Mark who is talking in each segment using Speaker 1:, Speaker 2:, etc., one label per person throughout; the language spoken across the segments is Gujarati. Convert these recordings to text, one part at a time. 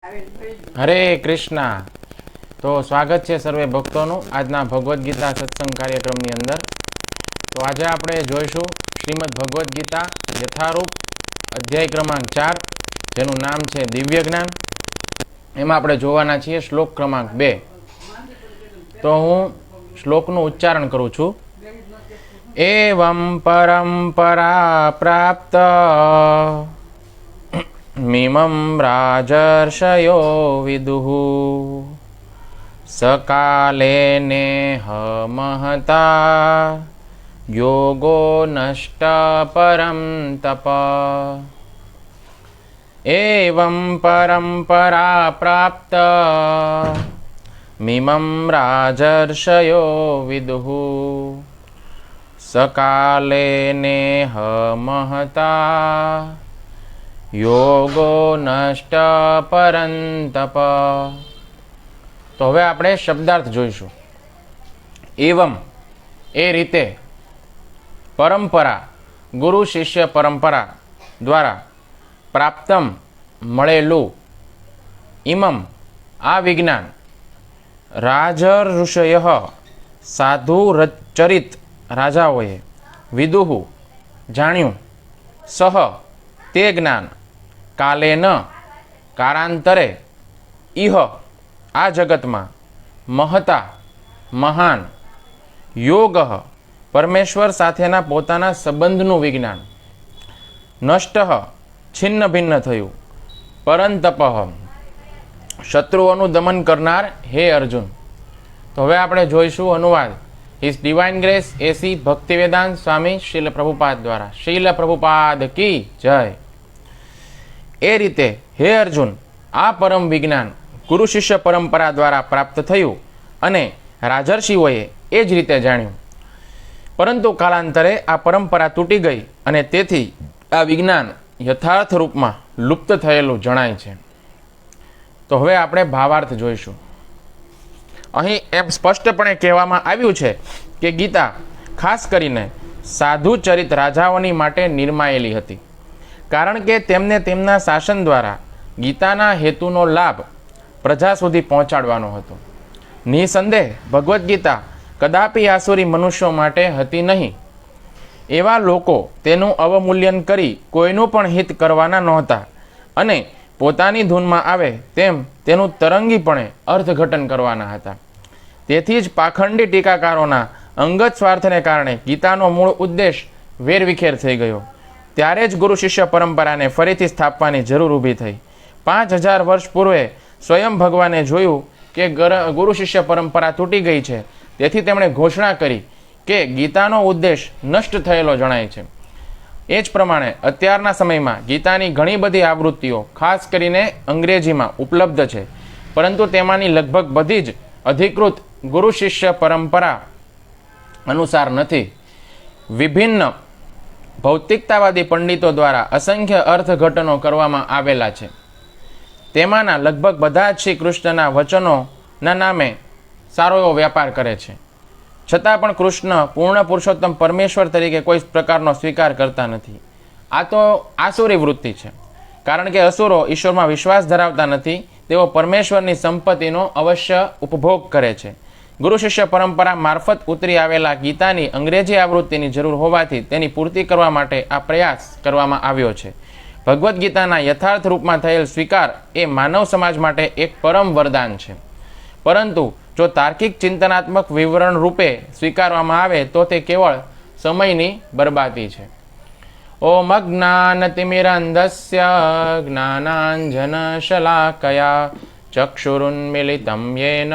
Speaker 1: હરે કૃષ્ણ। તો સ્વાગત છે સર્વે ભક્તોનું આજના ભગવદ્ ગીતા સત્સંગ કાર્યક્રમની અંદર। તો આજે આપણે જોઈશું શ્રીમદ ભગવદ્ ગીતા યથારૂપ અધ્યાય ક્રમાંક 4, જેનું નામ છે દિવ્ય જ્ઞાન। એમાં આપણે જોવાના છીએ શ્લોક ક્રમાંક 2। તો હું શ્લોકનું ઉચ્ચારણ કરું છું। એવં પરંપરા પ્રાપ્ત મિમં રાજર્ષયો વિદુઃ સકાલે નેહ મહતા યોગો નષ્ટ પરમ તપ। એવં પરંપરા પ્રાપ્ત મિમં રાજર્ષયો વિદુઃ સકાલે નેહ મહતા યોગો નષ્ટ પરંતપ। તો હવે આપણે શબ્દાર્થ જોઈશું। એવમ એ રીતે, પરંપરા ગુરુ શિષ્ય પરંપરા દ્વારા પ્રાપ્તમ મળેલું, ઇમમ આ વિજ્ઞાન, રાજર્ષય સાધુ ચરિત રાજાઓએ, વિદુહુ જાણ્યું, સહ તે જ્ઞાન, કાલેન કાળાંતરે, ઇહ આ જગતમાં, મહતા મહાન, યોગ પરમેશ્વર સાથેના પોતાના સંબંધનું વિજ્ઞાન, નષ્ટ છિન્ન ભિન્ન થયું, પરંતપ શત્રુઓનું દમન કરનાર હે અર્જુન। તો હવે આપણે જોઈશું અનુવાદ હિઝ ડિવાઇન ગ્રેસ એસી ભક્તિવેદાંત સ્વામી શીલ પ્રભુપાદ દ્વારા। શીલ પ્રભુપાદ કી જય। એ રીતે હે અર્જુન, આ પરમ વિજ્ઞાન ગુરુ શિષ્ય પરંપરા દ્વારા પ્રાપ્ત થયું અને રાજર્ષિઓએ એ જ રીતે જાણ્યું, પરંતુ કાલાંતરે આ પરંપરા તૂટી ગઈ અને તેથી આ વિજ્ઞાન યથાર્થ રૂપમાં લુપ્ત થયેલું જણાય છે। તો હવે આપણે ભાવાર્થ જોઈશું। અહીં એમ સ્પષ્ટપણે કહેવામાં આવ્યું છે કે ગીતા ખાસ કરીને સાધુ ચરિત રાજાઓની માટે નિર્માયેલી હતી, કારણ કે તેમને તેમના શાસન દ્વારા ગીતાના હેતુનો લાભ પ્રજા સુધી પહોંચાડવાનો હતો। નિસંદેહ ભગવદ્ ગીતા કદાપી આસુરી મનુષ્યો માટે હતી નહીં। એવા લોકો તેનું અવમૂલ્યન કરી કોઈનું પણ હિત કરવાના નહોતા અને પોતાની ધૂનમાં આવે તેમ તેનું તરંગીપણે અર્થઘટન કરવાના હતા। તેથી જ પાખંડી ટીકાકારોના અંગત સ્વાર્થને કારણે ગીતાનો મૂળ ઉદ્દેશ વેરવિખેર થઈ ગયો। ત્યારે જ ગુરુ શિષ્ય પરંપરાને ફરીથી સ્થાપવાની જરૂર ઊભી થઈ। 5000 વર્ષ પૂર્વે સ્વયં ભગવાને જોયું કે ગુરુ શિષ્ય પરંપરા તૂટી ગઈ છે, તેથી તેમણે ઘોષણા કરી કે ગીતાનો ઉદ્દેશ નષ્ટ થયેલો જણાય છે। એ જ પ્રમાણે અત્યારના સમયમાં ગીતાની ઘણી બધી આવૃત્તિઓ ખાસ કરીને અંગ્રેજીમાં ઉપલબ્ધ છે, પરંતુ તેમાંની લગભગ બધી જ અધિકૃત ગુરુ શિષ્ય પરંપરા અનુસાર નથી। વિભિન્ન ભૌતિકતાવાદી પંડિતો દ્વારા અસંખ્ય અર્થઘટનો કરવામાં આવેલા છે। તેમાંના લગભગ બધા જ શ્રી કૃષ્ણના વચનોના નામે સારો એવો વ્યાપાર કરે છે, છતાં પણ કૃષ્ણ પૂર્ણ પુરુષોત્તમ પરમેશ્વર તરીકે કોઈ પ્રકારનો સ્વીકાર કરતા નથી। આ તો આસુરી વૃત્તિ છે, કારણ કે અસુરો ઈશ્વરમાં વિશ્વાસ ધરાવતા નથી, તેઓ પરમેશ્વરની સંપત્તિનો અવશ્ય ઉપભોગ કરે છે। ગુરુ શિષ્ય પરંપરા મારફત ઉતરી આવેલા ગીતાની અંગ્રેજી આવૃત્તિની જરૂર હોવાથી તેની પૂર્તિ કરવા માટે આ પ્રયાસ કરવામાં આવ્યો છે। ભગવદ્ ગીતાના યથાર્થ રૂપમાં થયેલ સ્વીકાર એ માનવ સમાજ માટે એક પરમ વરદાન છે, પરંતુ જો તાર્કિક ચિંતનાત્મક વિવરણ રૂપે સ્વીકારવામાં આવે તો તે કેવળ સમયની બરબાદી છે। ઓમ અજ્ઞાનતિમિરંધસ્ય જ્ઞાનાંજન શલાકયા ચક્ષુરુન્મિલિતં યેન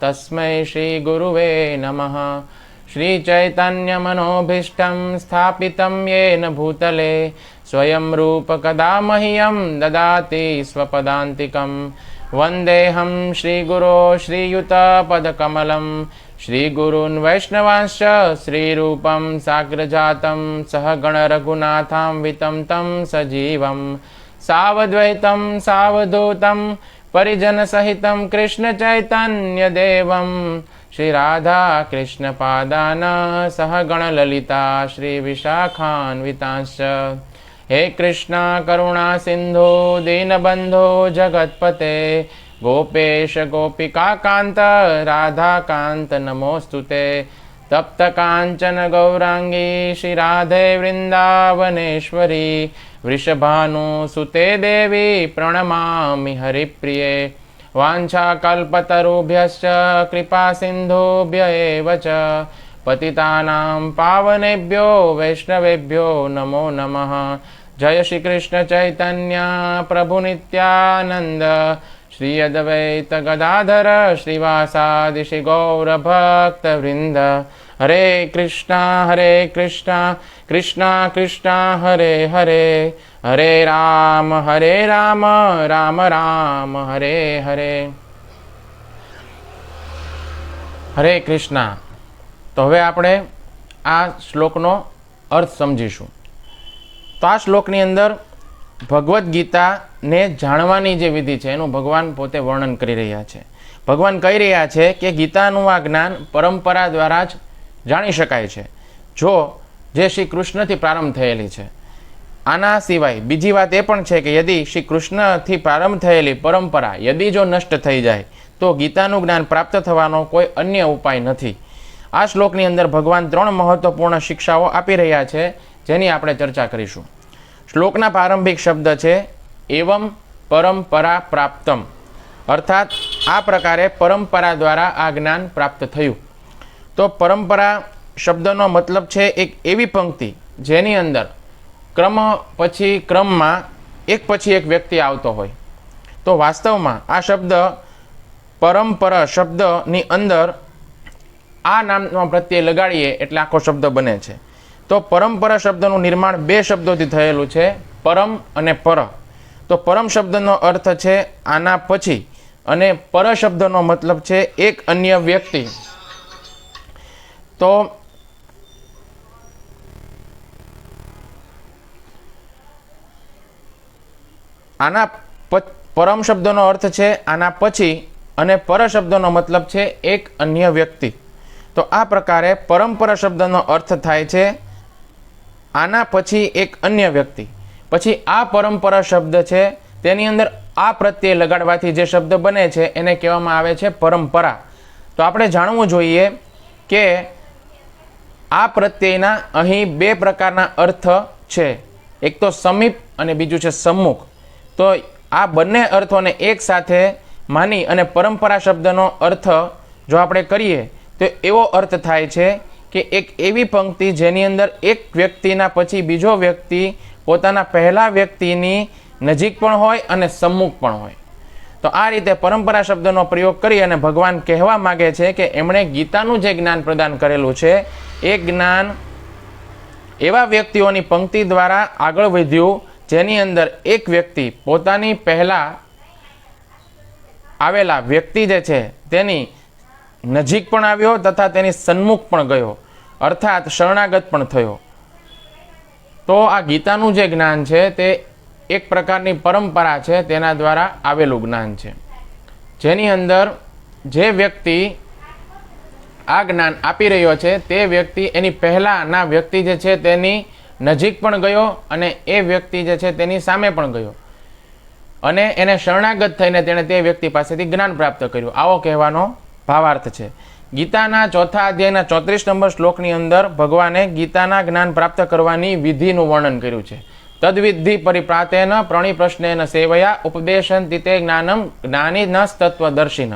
Speaker 1: તસ્મૈ શ્રી ગુરુવે નમઃ। શ્રી ચૈતન્ય મનોભીષ્ટં સ્થાપિतं યેન ભૂતલે સ્વયં રૂપ કદા મહ્યં દદાતિ સ્વપદાન્તિકં। વંદેહં શ્રીગુરો શ્રીયુતપદકમલં શ્રીગુરૂन् વૈષ્ણવાંશ્ચ શ્રીરૂપં સાગ્રજાतं સહગણ રઘુનાથાન્વિतं तं સજીવં સાવદ્વૈतं સાવધૂतं પરિજન સહિतं કૃષ્ણ ચૈતન્ય દેવં શ્રી રાધા કૃષ્ણ પાદાન સહગણ લલિતા શ્રી વિશાખાન્વિતાંશ્ચ हे कृष्ण करुणा सिंधु दीनबंधो जगतपते गोपेश गोपिका कांत राधा कांत नमोस्तुते तप्त कांचन गौरांगी श्री राधे वृंदावनेश्वरी वृषभानुसुते देवी प्रणमामि हरिप्रिये वाञ्छाकल्पतरुभ्यश्च कृपा सिन्धुभ्य एव च पतितानां पावनेभ्यो वैष्णवेभ्यो नमो नमः। जय श्री कृष्ण चैतन्य प्रभु नित्यानंद श्री अद्वैत गदाधर श्रीवासादि श्री गौर भक्त वृंद। हरे कृष्णा कृष्णा कृष्णा हरे हरे हरे राम राम राम हरे हरे। हरे कृष्णा। तो हवे आपणे आ श्लोकनो अर्थ समजीशुं। तो आ श्लोकनी अंदर भगवद गीता ने जाणवानी जे विधि छे एनुं भगवान पोते वर्णन करी रह्या छे। भगवान कही रह्या छे के गीतानुं आ ज्ञान परंपरा द्वारा ज जाणी शकाय छे, जो जे श्री कृष्णथी प्रारंभ थयेली छे। आना सिवाय बीजी वात ए पण छे के यदि श्री कृष्णथी प्रारंभ थयेली परंपरा यदि जो नष्ट थई जाय तो गीतानुं ज्ञान प्राप्त थवानो कोई अन्य उपाय नथी। आ श्लोकनी अंदर भगवान 3 महत्वपूर्ण शिक्षाओ आपी रह्या छे, जेनी आपणे चर्चा करीशुं। श्लोकना प्रारंभिक शब्द छे एवं परंपरा प्राप्तम, अर्थात आ प्रकारे परंपरा द्वारा आ ज्ञान प्राप्त थयुं। तो परंपरा शब्दनो मतलब छे एक एवी पंक्ति जेनी अंदर क्रम पछी क्रममां एक पछी एक व्यक्ति आवतो होय। तो वास्तवमां आ शब्द परंपरा शब्दनी अंदर आ नामनो प्रत्यय लगाड़ीए एटले आखो शब्द बने छे। तो परंपरा शब्दनुं निर्माण 2 शब्दोथी थयेलुं छे, परम अने पर। तो परम शब्दनो अर्थ छे आना पछी अने पर शब्दनो मतलब छे एक अन्य व्यक्ति। तो आना परम शब्दनो अर्थ छे आना पछी अने पर शब्दनो मतलब छे एक अन्य व्यक्ति। तो आ प्रकारे परंपरा शब्दनो अर्थ थाय छे आना पछी एक अन्य व्यक्ति। पछी आ परंपरा शब्द छे तेनी अंदर आ प्रत्यय लगाडवाथी जे शब्द बने छे एने कहेवामां आवे छे परंपरा। तो आपणे जाणवुं जोईए के आ प्रत्ययना अहीं 2 प्रकारना अर्थ छे, एक तो समीप अने बीजुं छे सम्मुख। तो आ बंने अर्थोने एक साथे मानी अने परंपरा शब्दनो अर्थ जो आपणे करीए तो एवो अर्थ थाय छे के एक एवी पंक्ति जेनी अंदर एक व्यक्तिना पछी बीजो व्यक्ति पोताना पहला व्यक्तिनी नजीक पण होय अने सम्मुख पण होय। तो आ रीते परंपरा शब्दनो प्रयोग करी अने भगवान कहेवा मागे छे के एमणे गीतानुं जे ज्ञान प्रदान करेलुं छे ए ज्ञान एवा व्यक्तिओनी पंक्ति द्वारा आगळ वध्युं जेनी अंदर एक व्यक्ति पोतानी पहला आवेला व्यक्ति जे छे तेनी नजीक पण आव्यो तथा तेनी सन्मुख पण गयो, अर्थात शरणागत पण थयो। तो आ गीतानुं जे ज्ञान छे ते एक प्रकारनी परंपरा छे, तेना द्वारा आवेलुं ज्ञान छे, जेनी अंदर जे व्यक्ति आ ज्ञान आपी रह्यो छे ते व्यक्ति एनी पहेलाना व्यक्ति जे छे तेनी नजीक पण गयो अने ए व्यक्ति जे छे तेनी सामे पण गयो अने एने शरणागत थईने तेणे ते व्यक्ति पासेथी ज्ञान प्राप्त कर्युं। आवो कहेवानो भावार्थ छे। गीताना 4था अध्यायना 34 नंबर श्लोकनी अंदर भगवाने गीताना ज्ञान प्राप्त करवानी विधिनुं वर्णन कर्युं छे। तद्विद्धि परिप्रातेन प्रणिप्रश्नेन सेवया उपदेशन्ति ज्ञानम ज्ञानिनस्तत्वदर्शिन।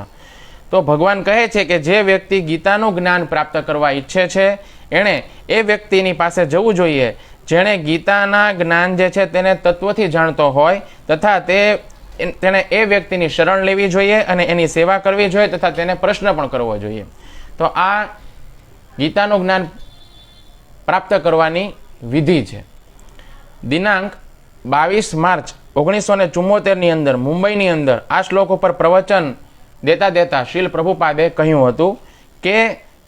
Speaker 1: तो भगवान कहे छे के जे व्यक्ति गीतानुं ज्ञान प्राप्त करवा इच्छे छे एणे ए व्यक्तिनी पासे जवुं जोईए जेणे गीताना ज्ञान जे छे तेने तत्वथी जाणतो होय तथा तेणे ए व्यक्तिनी शरण लेवी जोईए अने एनी सेवा करवी जोईए तथा तेने प्रश्न पण करवो जोईए। तो आ गीतानुं ज्ञान प्राप्त करवानी विधि छे। दिनांक 22 मार्च 1974 नी अंदर मुंबईनी अंदर आ श्लोक पर प्रवचन देता देता श्रील प्रभुपादे कह्युं हतुं के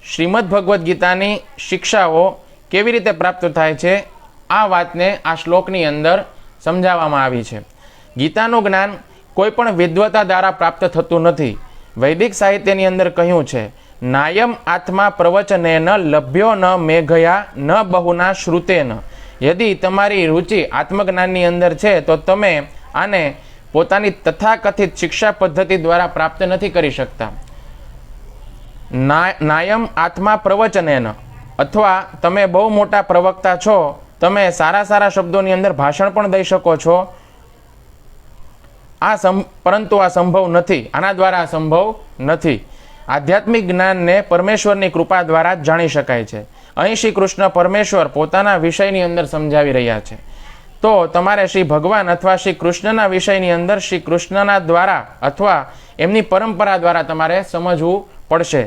Speaker 1: श्रीमद् भगवद गीतानी शिक्षाओ केवी रीते प्राप्त थाय छे आ वातने आ श्लोकनी अंदर समजाववामां आवी छे। गीतानुं ज्ञान कोईपण विद्वता द्वारा प्राप्त थतुं नथी। वैदिक साहित्यनी अंदर कह्युं छे नायम आत्मा प्रवचनेन लभ्यो न मेघया न बहुना श्रुतेन यदि તમારી રુચિ આત્મજ્ઞાનની અંદર છે તો તમે આને પોતાની તથાકથિત શિક્ષા પદ્ધતિ દ્વારા પ્રાપ્ત નથી કરી શકતા. નાયમ આત્મા પ્રવચનેન, અથવા તમે બહુ મોટા પ્રવક્તા છો, તમે સારા સારા શબ્દોની અંદર ભાષણ પણ દઈ શકો છો, પરંતુ આ સંભવ નથી. આના દ્વારા આ સંભવ નથી. આધ્યાત્મિક જ્ઞાનને પરમેશ્વરની કૃપા દ્વારા જ જાણી શકાય છે. અહીં શ્રી કૃષ્ણ પરમેશ્વર પોતાના વિષયની અંદર સમજાવી રહ્યા છે. તો તમારે શ્રી ભગવાન અથવા શ્રી કૃષ્ણના વિષયની અંદર શ્રી કૃષ્ણના દ્વારા અથવા એમની પરંપરા દ્વારા તમારે સમજવું પડશે.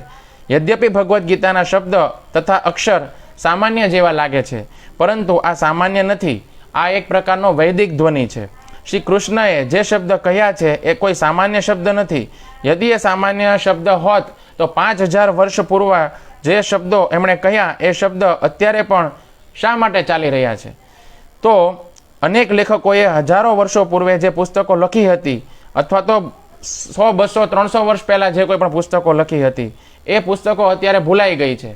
Speaker 1: યદ્યપિ ભગવદ્ ગીતાના શબ્દ તથા અક્ષર સામાન્ય જેવા લાગે છે, પરંતુ આ સામાન્ય નથી. આ એક પ્રકારનો વૈદિક ધ્વનિ છે. શ્રી કૃષ્ણએ જે શબ્દ કહ્યા છે એ કોઈ સામાન્ય શબ્દ નથી. યદિ એ સામાન્ય શબ્દ હોત તો 5000 વર્ષ પૂર્વ જે શબ્દો એમણે કહ્યા એ શબ્દ અત્યારે પણ શા માટે ચાલી રહ્યા છે? તો અનેક લેખકોએ હજારો વર્ષો પૂર્વે જે પુસ્તકો લખી હતી, અથવા તો 100, 200, 300 વર્ષ પહેલાં જે કોઈ પણ પુસ્તકો લખી હતી, એ પુસ્તકો અત્યારે ભૂલાઈ ગઈ છે.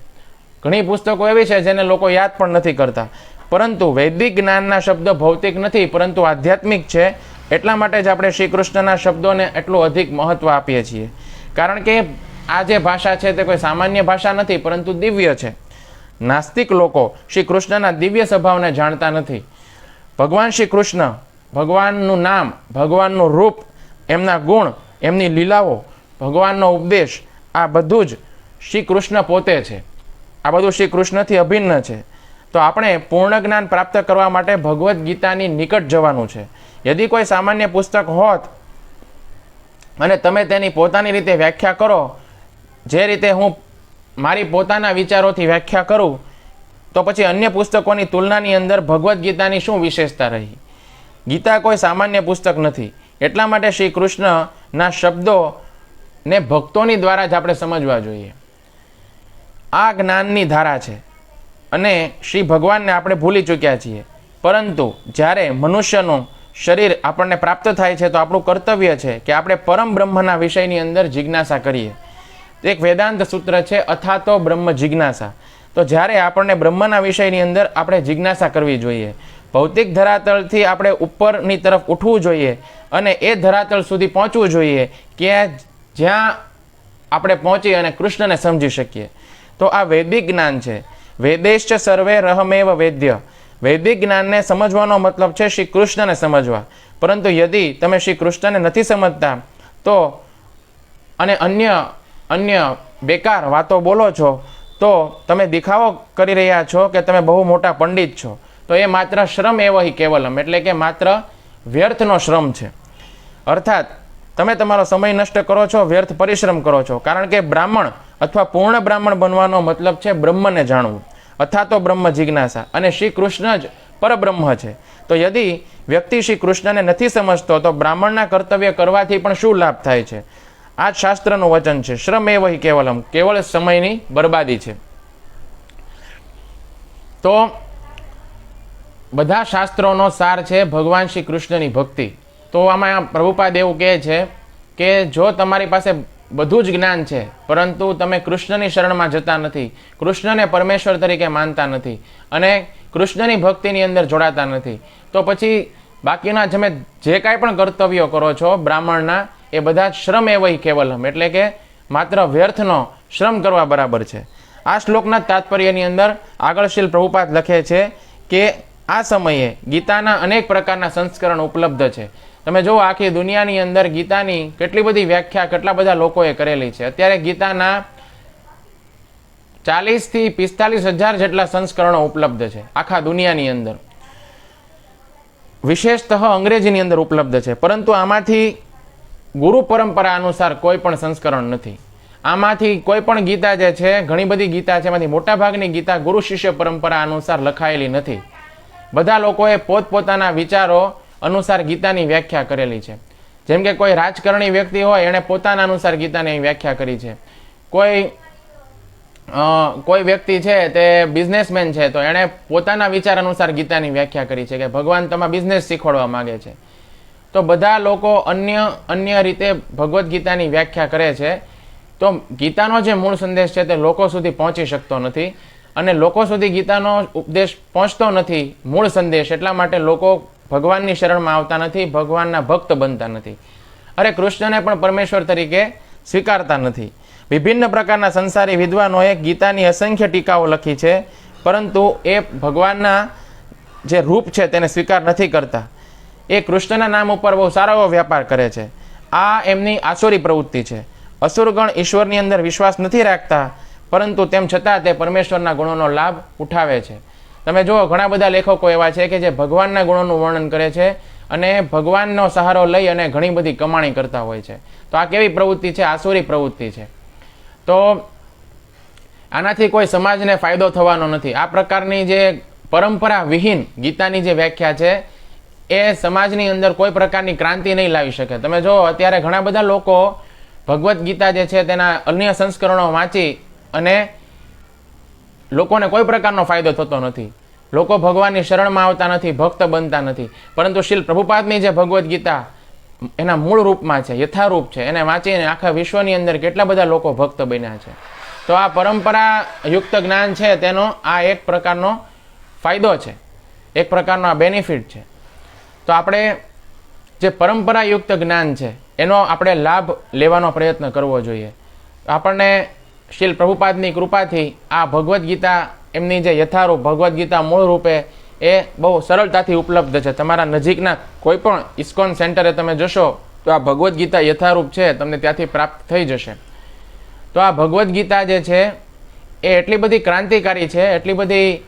Speaker 1: ઘણી પુસ્તકો એવી છે જેને લોકો યાદ પણ નથી કરતા. પરંતુ વૈદિક જ્ઞાનના શબ્દો ભૌતિક નથી, પરંતુ આધ્યાત્મિક છે. એટલા માટે જ આપણે શ્રી કૃષ્ણના શબ્દોને એટલું અધિક મહત્વ આપીએ છીએ. કારણ કે આ જે ભાષા છે તે કોઈ સામાન્ય ભાષા નથી, પરંતુ દિવ્ય છે. નાસ્તિક લોકો શ્રી કૃષ્ણના દિવ્ય સ્વભાવને જાણતા નથી. ભગવાન શ્રી કૃષ્ણ, ભગવાનનું નામ, ભગવાનનું રૂપ, એમના ગુણ, એમની લીલાઓ, ભગવાનનો ઉપદેશ, આ બધું જ શ્રી કૃષ્ણ પોતે છે. આ બધું શ્રી કૃષ્ણથી અભિન્ન છે. તો આપણે પૂર્ણ જ્ઞાન પ્રાપ્ત કરવા માટે ભગવદ્ ગીતાની નિકટ જવાનું છે. યદિ કોઈ સામાન્ય પુસ્તક હોત અને તમે તેની પોતાની રીતે વ્યાખ્યા કરો, જે રીતે હું મારી પોતાના વિચારોથી વ્યાખ્યા કરું, તો પછી અન્ય પુસ્તકોની તુલનાની અંદર ભગવદ્ ગીતાની શું વિશેષતા રહી? ગીતા કોઈ સામાન્ય પુસ્તક નથી. એટલા માટે શ્રી કૃષ્ણના શબ્દોને ભક્તોની દ્વારા જ આપણે સમજવા જોઈએ. આ જ્ઞાનની ધારા છે અને શ્રી ભગવાનને આપણે ભૂલી ચૂક્યા છીએ. પરંતુ જ્યારે મનુષ્યનું શરીર આપણને પ્રાપ્ત થાય છે તો આપણું કર્તવ્ય છે કે આપણે પરમ બ્રહ્મના વિષયની અંદર જિજ્ઞાસા કરીએ. એક વેદાંત સૂત્ર છે, અથાતો બ્રહ્મ જિજ્ઞાસા. તો જ્યારે આપણને બ્રહ્મના વિષયની અંદર આપણે જિજ્ઞાસા કરવી જોઈએ. ભૌતિક ધરાતળથી આપણે ઉપરની તરફ ઉઠવું જોઈએ અને એ ધરાતળ સુધી પહોંચવું જોઈએ કે જ્યાં આપણે પહોંચી અને કૃષ્ણને સમજી શકીએ. તો આ વૈદિક જ્ઞાન છે. વેદેશ્ચ સર્વે રહમેવ વેદ્ય. વૈદિક જ્ઞાનને સમજવાનો મતલબ છે શ્રી કૃષ્ણને સમજવા. પરંતુ યદિ તમે શ્રી કૃષ્ણને નથી સમજતા તો અને અન્ય બેકાર વાતો બોલો છો, તો તમે દેખાવો કરી રહ્યા છો કે તમે બહુ મોટા પંડિત છો, તો એ માત્ર શ્રમ એવો હિ કેવલમ, એટલે કે માત્ર વ્યર્થનો શ્રમ છે. અર્થાત તમે તમારો સમય નષ્ટ કરો છો, વ્યર્થ પરિશ્રમ કરો છો. કારણ કે બ્રાહ્મણ અથવા પૂર્ણ બ્રાહ્મણ બનવાનો મતલબ છે બ્રહ્મને જાણવું, અથાતો બ્રહ્મ જિજ્ઞાસા. અને શ્રી કૃષ્ણ જ પરબ્રહ્મ છે. તો યદિ વ્યક્તિ શ્રી કૃષ્ણને નથી સમજતો તો બ્રાહ્મણના કર્તવ્ય કરવાથી પણ શું લાભ થાય છે? આ જ શાસ્ત્રનું વચન છે, શ્રમ એ વહી કેવલમ, કેવળ સમયની બરબાદી છે. તો બધા શાસ્ત્રોનો સાર છે ભગવાન શ્રી કૃષ્ણની ભક્તિ. તો આમાં પ્રભુપાદ એવું કહે છે કે જો તમારી પાસે બધું જ જ્ઞાન છે, પરંતુ તમે કૃષ્ણની શરણમાં જતા નથી, કૃષ્ણને પરમેશ્વર તરીકે માનતા નથી અને કૃષ્ણની ભક્તિની અંદર જોડાતા નથી, તો પછી બાકીના તમે જે કાંઈ પણ કર્તવ્યો કરો છો બ્રાહ્મણના, એ બધા શ્રમ એ વહી કેવલમ, એટલે કે માત્ર વ્યર્થનો શ્રમ કરવા બરાબર છે. આ શ્લોકના તાત્પર્યની અંદર આગળશીલ પ્રભુપાદ લખે છે કે આ સમયે ગીતાના અનેક પ્રકારના સંસ્કરણ ઉપલબ્ધ છે. તમે જુઓ, આખી દુનિયાની અંદર ગીતાની કેટલી બધી વ્યાખ્યા કેટલા બધા લોકોએ કરેલી છે. અત્યારે ગીતાના 40 થી 45 હજાર જેટલા સંસ્કરણો ઉપલબ્ધ છે આખા દુનિયાની અંદર. વિશેષતઃ અંગ્રેજીની અંદર ઉપલબ્ધ છે. પરંતુ આમાંથી ગુરુ પરંપરા અનુસાર કોઈ પણ સંસ્કરણ નથી. આમાંથી કોઈ પણ ગીતા જે છે, ઘણી બધી ગીતા છે, એમાંથી મોટાભાગની ગીતા ગુરુ શિષ્ય પરંપરા અનુસાર લખાયેલી નથી. બધા લોકોએ પોતપોતાના વિચારો અનુસાર ગીતાની વ્યાખ્યા કરેલી છે. જેમ કે કોઈ રાજકારણી વ્યક્તિ હોય, એણે પોતાના અનુસાર ગીતાની વ્યાખ્યા કરી છે. કોઈ વ્યક્તિ છે તે બિઝનેસમેન છે, તો એણે પોતાના વિચાર અનુસાર ગીતાની વ્યાખ્યા કરી છે કે ભગવાન તમારા બિઝનેસ શીખવાડવા માંગે છે. તો બધા લોકો અન્ય રીતે ભગવદ્ ગીતાની વ્યાખ્યા કરે છે. તો ગીતાનો જે મૂળ સંદેશ છે તે લોકો સુધી પહોંચી શકતો નથી અને લોકો સુધી ગીતાનો ઉપદેશ પહોંચતો નથી, મૂળ સંદેશ, એટલા માટે લોકો ભગવાનની શરણમાં આવતા નથી, ભગવાનના ભક્ત બનતા નથી. અરે કૃષ્ણને પણ પરમેશ્વર તરીકે સ્વીકારતા નથી. વિભિન્ન પ્રકારના સંસારી વિદ્વાનોએ ગીતાની અસંખ્ય ટીકાઓ લખી છે, પરંતુ એ ભગવાનના જે રૂપ છે તેને સ્વીકાર નથી કરતા. એ કૃષ્ણના નામ ઉપર બહુ સારો એવો વ્યાપાર કરે છે. આ એમની આસુરી પ્રવૃત્તિ છે. અસુરગણ ઈશ્વરની અંદર વિશ્વાસ નથી રાખતા, પરંતુ તેમ છતાં તે પરમેશ્વરના ગુણોનો લાભ ઉઠાવે છે. તમે જુઓ, ઘણા બધા લેખકો એવા છે કે જે ભગવાનના ગુણોનું વર્ણન કરે છે અને ભગવાનનો સહારો લઈ અને ઘણી બધી કમાણી કરતા હોય છે. તો આ કેવી પ્રવૃત્તિ છે? આસુરી પ્રવૃત્તિ છે. તો આનાથી કોઈ સમાજને ફાયદો થવાનો નથી. આ પ્રકારની જે પરંપરા વિહીન ગીતાની જે વ્યાખ્યા છે એ સમાજની અંદર કોઈ પ્રકારની ક્રાંતિ નહીં લાવી શકે. તમે જો, અત્યારે ઘણા બધા લોકો ભગવદ્ ગીતા જે છે તેના અન્ય સંસ્કરણો વાંચી અને લોકોને કોઈ પ્રકારનો ફાયદો થતો નથી. લોકો ભગવાનની શરણમાં આવતા નથી, ભક્ત બનતા નથી. પરંતુ શ્રીલ પ્રભુપાદની જે ભગવદ્ ગીતા એના મૂળ રૂપમાં છે, યથારૂપ છે, એને વાંચીને આખા વિશ્વની અંદર કેટલા બધા લોકો ભક્ત બન્યા છે. તો આ પરંપરા યુક્ત જ્ઞાન છે તેનો આ એક પ્રકારનો ફાયદો છે, એક પ્રકારનો આ બેનિફિટ છે. તો આપણે જે પરંપરાયુક્ત જ્ઞાન છે એનો આપણે લાભ લેવાનો પ્રયત્ન કરવો જોઈએ. આપણને શ્રીલ પ્રભુપાદની કૃપાથી આ ભગવદ્ ગીતા એમની જે યથારૂપ ભગવદ્ ગીતા મૂળ રૂપે એ બહુ સરળતાથી ઉપલબ્ધ છે. તમારા નજીકના કોઈ પણ ઇસ્કોન સેન્ટરે તમે જશો તો આ ભગવદ્ ગીતા યથારૂપ છે તમને ત્યાંથી પ્રાપ્ત થઈ જશે. તો આ ભગવદ્ ગીતા જે છે એ એટલી બધી ક્રાંતિકારી છે, એટલી બધી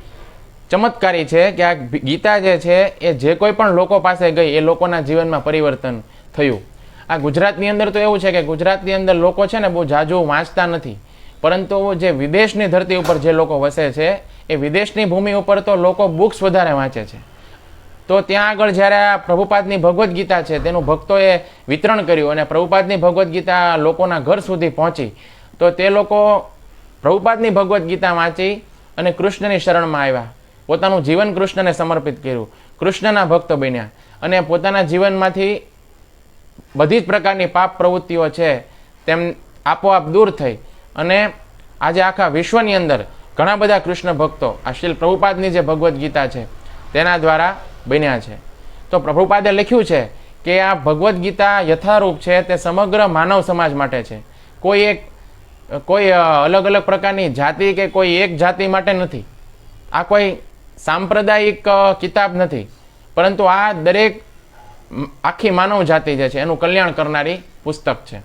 Speaker 1: ચમત્કારી છે કે આ ગીતા જે છે એ જે કોઈ પણ લોકો પાસે ગઈ એ લોકોના જીવનમાં પરિવર્તન થયું. આ ગુજરાતની અંદર તો એવું છે કે ગુજરાતની અંદર લોકો છે ને બહુ ઝાઝું વાંચતા નથી, પરંતુ જે વિદેશની ધરતી ઉપર જે લોકો વસે છે એ વિદેશની ભૂમિ ઉપર તો લોકો બુક્સ વધારે વાંચે છે. તો ત્યાં આગળ જ્યારે આ પ્રભુપાદની ભગવદ્ ગીતા છે તેનું ભક્તોએ વિતરણ કર્યું અને પ્રભુપાદની ભગવદ્ ગીતા લોકોના ઘર સુધી પહોંચી, તો તે લોકો પ્રભુપાદની ભગવદ્ ગીતા વાંચી અને કૃષ્ણની શરણમાં આવ્યા, પોતાનું જીવન કૃષ્ણને સમર્પિત કર્યું, કૃષ્ણના ભક્ત બન્યા અને પોતાના જીવનમાંથી બધી જ પ્રકારની પાપ પ્રવૃત્તિઓ છે તેમ આપોઆપ દૂર થઈ અને આજે આખા વિશ્વની અંદર ઘણા બધા કૃષ્ણ ભક્તો આ શ્રીલ પ્રભુપાદની જે ભગવદ્ ગીતા છે તેના દ્વારા બન્યા છે. તો પ્રભુપાદે લખ્યું છે કે આ ભગવદ્ ગીતા યથારૂપ છે તે સમગ્ર માનવ સમાજ માટે છે. કોઈ અલગ અલગ પ્રકારની જાતિ કે કોઈ એક જાતિ માટે નથી. આ કોઈ સાંપ્રદાયિક કિતાબ નથી, પરંતુ આ દરેક આખી માનવ જાતિ જે છે એનું કલ્યાણ કરનારી પુસ્તક છે.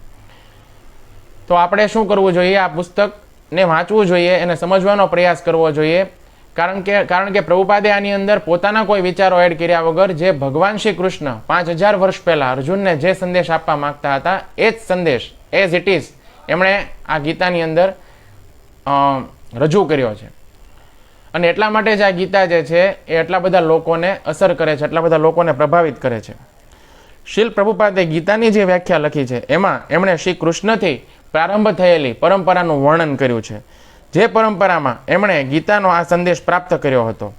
Speaker 1: તો આપણે શું કરવું જોઈએ? આ પુસ્તકને વાંચવું જોઈએ, એને સમજવાનો પ્રયાસ કરવો જોઈએ. કારણ કે પ્રભુપાદે આની અંદર પોતાના કોઈ વિચારો એડ કર્યા વગર જે ભગવાન શ્રી કૃષ્ણ 5000 વર્ષ પહેલા અર્જુનને જે સંદેશ આપવા માંગતા હતા એ જ સંદેશ એઝ ઇટ ઇઝ એમણે આ ગીતાની અંદર રજૂ કર્યો છે. અને એટલા માટે જ આ ગીતા જે છે એ એટલા બધા લોકોને અસર કરે છે, એટલા બધા લોકોને પ્રભાવિત કરે છે. શ્રીલ પ્રભુપાદે ગીતાની જે વ્યાખ્યા લખી છે એમાં એમણે શ્રી કૃષ્ણથી પ્રારંભ થયેલી પરંપરાનું વર્ણન કર્યું છે, જે પરંપરામાં એમણે ગીતાનો આ સંદેશ પ્રાપ્ત કર્યો હતો.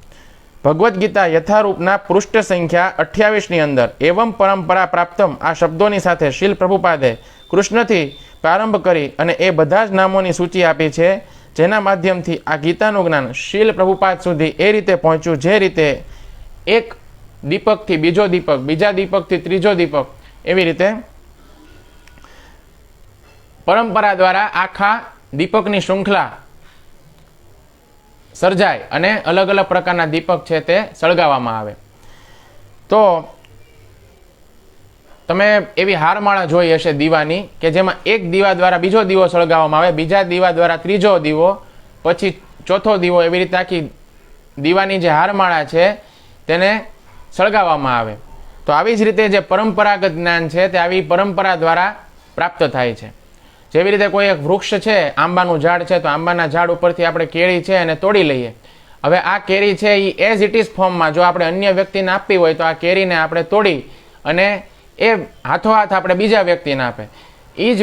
Speaker 1: ભગવદ્ ગીતા યથારૂપના પૃષ્ઠ સંખ્યા 28ની અંદર એવમ પરંપરા પ્રાપ્તમ આ શબ્દોની સાથે શ્રીલ પ્રભુપાદે કૃષ્ણથી પ્રારંભ કરી અને એ બધા જ નામોની સૂચિ આપી છે, જેના માધ્યમથી આ ગીતાનું જ્ઞાન શ્રીલ પ્રભુપાદ સુધી એ રીતે પહોંચ્યું જે રીતે એક દીપકથી બીજો દીપક, બીજા દીપકથી ત્રીજો દીપક, એવી રીતે પરંપરા દ્વારા આખા દીપકની શૃંખલા સર્જાય અને અલગ અલગ પ્રકારના દીપક છે તે સળગાવવામાં આવે. તો તમે એવી હારમાળા જોઈ હશે દીવાની કે જેમાં એક દીવા દ્વારા બીજો દીવો સળગાવવામાં આવે, બીજા દીવા દ્વારા ત્રીજો દીવો, પછી ચોથો દીવો, એવી રીતે આખી દીવાની જે હારમાળા છે તેને સળગાવવામાં આવે. તો આવી જ રીતે જે પરંપરાગત જ્ઞાન છે તે આવી પરંપરા દ્વારા પ્રાપ્ત થાય છે. જેવી રીતે કોઈ એક વૃક્ષ છે, આંબાનું ઝાડ છે, તો આંબાના ઝાડ ઉપરથી આપણે કેરી છે એને તોડી લઈએ. હવે આ કેરી છે એ એઝ ઇટ ઇઝ ફોર્મમાં જો આપણે અન્ય વ્યક્તિને આપવી હોય તો આ કેરીને આપણે તોડી અને એ હાથોહાથ આપણે બીજા વ્યક્તિને આપે. એ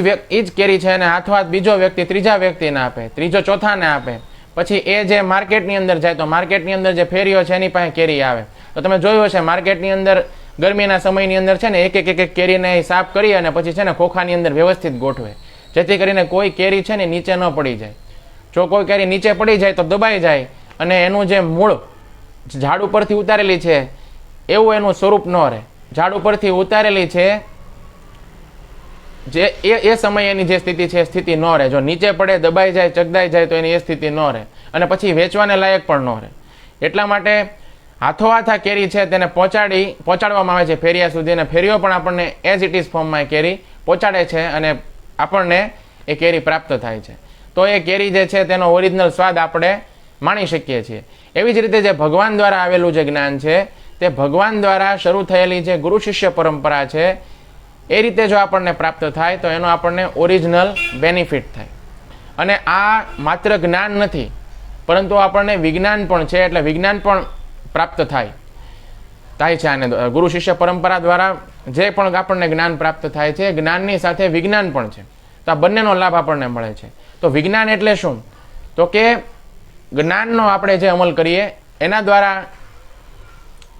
Speaker 1: જ કેરી છે એને હાથોહાથ બીજો વ્યક્તિ ત્રીજા વ્યક્તિને આપે, ત્રીજો ચોથાને આપે. પછી એ જે માર્કેટની અંદર જાય તો માર્કેટની અંદર જે ફેરીઓ છે એની પાસે કેરી આવે. તો તમે જોયું હશે માર્કેટની અંદર ગરમીના સમયની અંદર છે ને એક એક કેરીને સાફ કરી અને પછી છે ને ખોખાની અંદર વ્યવસ્થિત ગોઠવે, જેથી કરીને કોઈ કેરી છે ને નીચે ન પડી જાય. જો કોઈ કેરી નીચે પડી જાય તો દબાઈ જાય અને એનું જે મૂળ ઝાડ ઉપરથી ઉતારેલી છે એવું એનું સ્વરૂપ ન રહે. ઝાડ ઉપરથી ઉતારેલી છે જે એ સમયે એની જે સ્થિતિ છે એ સ્થિતિ ન રહે. જો નીચે પડે, દબાઈ જાય, ચગદાઈ જાય તો એની એ સ્થિતિ ન રહે અને પછી વેચવાને લાયક પણ ન રહે. એટલા માટે હાથોહાથ આ કેરી છે તેને પહોંચાડવામાં આવે છે ફેરિયા સુધી, અને ફેરીઓ પણ આપણને એઝ ઇટ ઇઝ ફોર્મમાં એ કેરી પહોંચાડે છે અને આપણને એ કેરી પ્રાપ્ત થાય છે. તો એ કેરી જે છે તેનો ઓરિજિનલ સ્વાદ આપણે માણી શકીએ છીએ. એવી જ રીતે જે ભગવાન દ્વારા આવેલું જે જ્ઞાન છે તે ભગવાન દ્વારા શરૂ થયેલી જે ગુરુ શિષ્ય પરંપરા છે એ રીતે જો આપણને પ્રાપ્ત થાય તો એનો આપણને ઓરિજિનલ બેનિફિટ થાય. અને આ માત્ર જ્ઞાન નથી પરંતુ આપણને વિજ્ઞાન પણ છે, એટલે વિજ્ઞાન પણ પ્રાપ્ત થાય છે. આને ગુરુ શિષ્ય પરંપરા દ્વારા જે પણ આપણને જ્ઞાન પ્રાપ્ત થાય છે, જ્ઞાનની સાથે વિજ્ઞાન પણ છે. તો આ બંનેનો લાભ આપણને મળે છે. તો વિજ્ઞાન એટલે શું? તો કે જ્ઞાનનો આપણે જે અમલ કરીએ એના દ્વારા,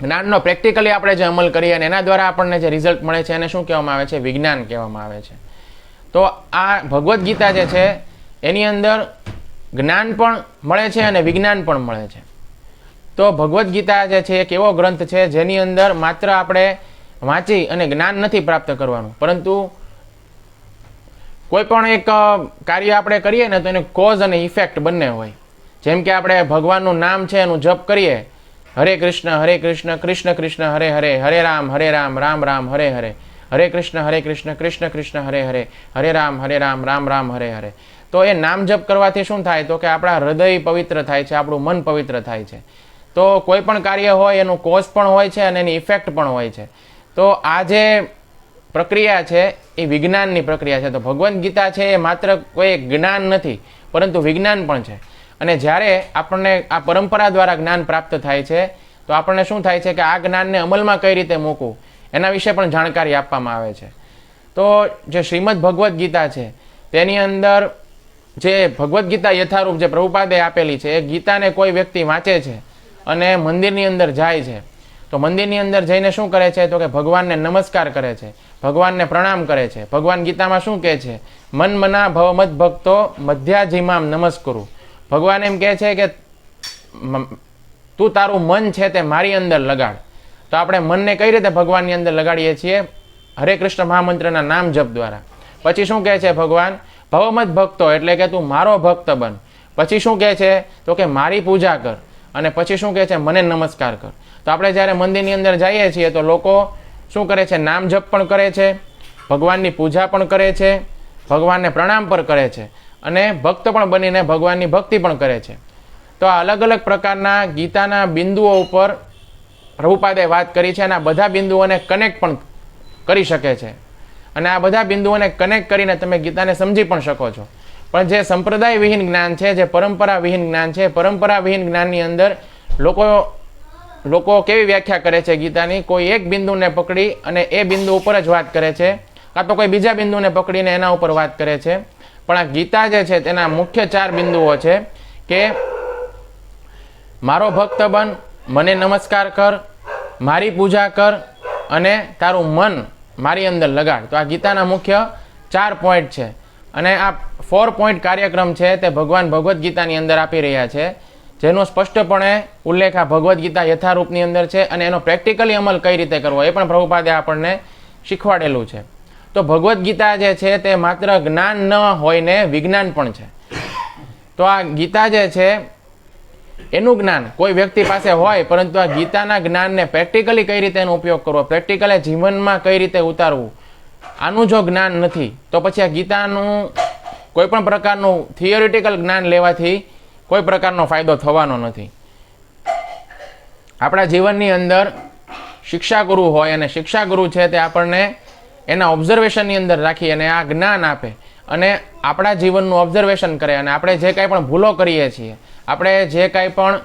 Speaker 1: જ્ઞાનનો પ્રેક્ટિકલી આપણે જે અમલ કરીએ અને એના દ્વારા આપણને જે રિઝલ્ટ મળે છે એને શું કહેવામાં આવે છે? વિજ્ઞાન કહેવામાં આવે છે. તો આ ભગવદ્ ગીતા જે છે એની અંદર જ્ઞાન પણ મળે છે અને વિજ્ઞાન પણ મળે છે. તો ભગવદ્ ગીતા જે છે એક એવો ગ્રંથ છે જેની અંદર માત્ર આપણે વાંચી અને જ્ઞાન નથી પ્રાપ્ત કરવાનું, પરંતુ કોઈ પણ એક કાર્ય આપણે કરીએ ને તો એનું કોઝ અને ઇફેક્ટ બંને હોય. જેમ કે આપણે ભગવાનનું નામ છે એનું જપ કરીએ, હરે કૃષ્ણ કૃષ્ણ કૃષ્ણ હરે હરે, હરે રામ રામ રામ હરે હરે, હરે કૃષ્ણ કૃષ્ણ કૃષ્ણ હરે હરે, હરે રામ રામ રામ હરે હરે. તો એ નામ જપ કરવાથી શું થાય? તો કે આપણા હૃદય પવિત્ર થાય છે, આપણું મન પવિત્ર થાય છે. તો કોઈ પણ કાર્ય હોય એનું કોઝ પણ હોય છે અને એની ઇફેક્ટ પણ હોય છે. તો આ જે પ્રક્રિયા છે એ વિજ્ઞાનની પ્રક્રિયા છે. તો ભગવદ્ ગીતા છે એ માત્ર કોઈ જ્ઞાન નથી પરંતુ વિજ્ઞાન પણ છે. અને જ્યારે આપણને આ પરંપરા દ્વારા જ્ઞાન પ્રાપ્ત થાય છે તો આપણને શું થાય છે કે આ જ્ઞાનને અમલમાં કઈ રીતે મૂકવું એના વિશે પણ જાણકારી આપવામાં આવે છે. તો જે શ્રીમદ ભગવદ્ ગીતા છે તેની અંદર જે ભગવદ્ ગીતા યથારૂપ જે પ્રભુપાદે આપેલી છે એ ગીતાને કોઈ વ્યક્તિ વાંચે છે અને મંદિરની અંદર જાય છે તો મંદિરની અંદર જઈને શું કરે છે? તો કે ભગવાનને નમસ્કાર કરે છે, ભગવાનને પ્રણામ કરે છે. ભગવાન ગીતામાં શું કહે છે? મન મના ભવમત ભક્તો મધ્યાજીમામ નમસ્કુરુ. ભગવાન એમ કહે છે કે તું તારું મન છે તે મારી અંદર લગાડ. તો આપણે મનને કઈ રીતે ભગવાનની અંદર લગાડીએ છીએ? હરે કૃષ્ણ મહામંત્રના નામ જપ દ્વારા. પછી શું કહે છે ભગવાન? ભવમત ભક્તો એટલે કે તું મારો ભક્ત બન. પછી શું કહે છે? તો કે મારી પૂજા કર. અને પછી શું કહે છે? મને નમસ્કાર કર. તો આપણે જ્યારે મંદિરની અંદર જઈએ છીએ તો લોકો શું કરે છે? નામ જપ પણ કરે છે, ભગવાનની પૂજા પણ કરે છે, ભગવાનને પ્રણામ પણ કરે છે અને ભક્ત પણ બનીને ભગવાનની ભક્તિ પણ કરે છે. તો આ અલગ અલગ પ્રકારના ગીતાના બિંદુઓ ઉપર પ્રભુપાદે વાત કરી છે અને આ બધા બિંદુઓને કનેક્ટ પણ કરી શકે છે. અને આ બધા બિંદુઓને કનેક્ટ કરીને તમે ગીતાને સમજી પણ શકો છો. પણ જે સંપ્રદાય વિહીન જ્ઞાન છે, જે પરંપરા વિહીન જ્ઞાન છે, પરંપરા વિહીન જ્ઞાનની અંદર લોકો કેવી વ્યાખ્યા કરે છે ગીતાની? કોઈ એક બિંદુને પકડી અને એ બિંદુ ઉપર જ વાત કરે છે, કાં તો કોઈ બીજા બિંદુને પકડીને એના ઉપર વાત કરે છે. પણ આ ગીતા જે છે તેના મુખ્ય 4 બિંદુઓ છે કે મારો ભક્ત બન, મને નમસ્કાર કર, મારી પૂજા કર અને તારું મન મારી અંદર લગાડ. તો આ ગીતાના મુખ્ય 4 પોઈન્ટ છે અને આ 4 પોઈન્ટ કાર્યક્રમ છે તે ભગવાન ભગવદ્ ગીતાની અંદર આપી રહ્યા છે, જેનો સ્પષ્ટપણે ઉલ્લેખ આ ભગવદ્ ગીતા યથારૂપની અંદર છે અને એનો પ્રેક્ટિકલી અમલ કઈ રીતે કરવો એ પણ પ્રભુપાદે આપણને શીખવાડેલું છે. તો ભગવદ્ ગીતા જે છે તે માત્ર જ્ઞાન ન હોય ને વિજ્ઞાન પણ છે. તો આ ગીતા જે છે એનું જ્ઞાન કોઈ વ્યક્તિ પાસે હોય, પરંતુ આ ગીતાના જ્ઞાનને પ્રેક્ટિકલી કઈ રીતે એનો ઉપયોગ કરવો, પ્રેક્ટિકલી જીવનમાં કઈ રીતે ઉતારવું, આનું જો જ્ઞાન નથી તો પછી આ ગીતાનું કોઈ પણ પ્રકારનું થિયોરિટિકલ જ્ઞાન લેવાથી કોઈ પ્રકારનો ફાયદો થવાનો નથી. આપણા જીવનની અંદર શિક્ષાગુરુ હોય અને શિક્ષાગુરુ છે તે આપણને એના ઓબ્ઝર્વેશનની અંદર રાખી અને આ જ્ઞાન આપે અને આપણા જીવનનું ઓબ્ઝર્વેશન કરે અને આપણે જે કાંઈ પણ ભૂલો કરીએ છીએ, આપણે જે કાંઈ પણ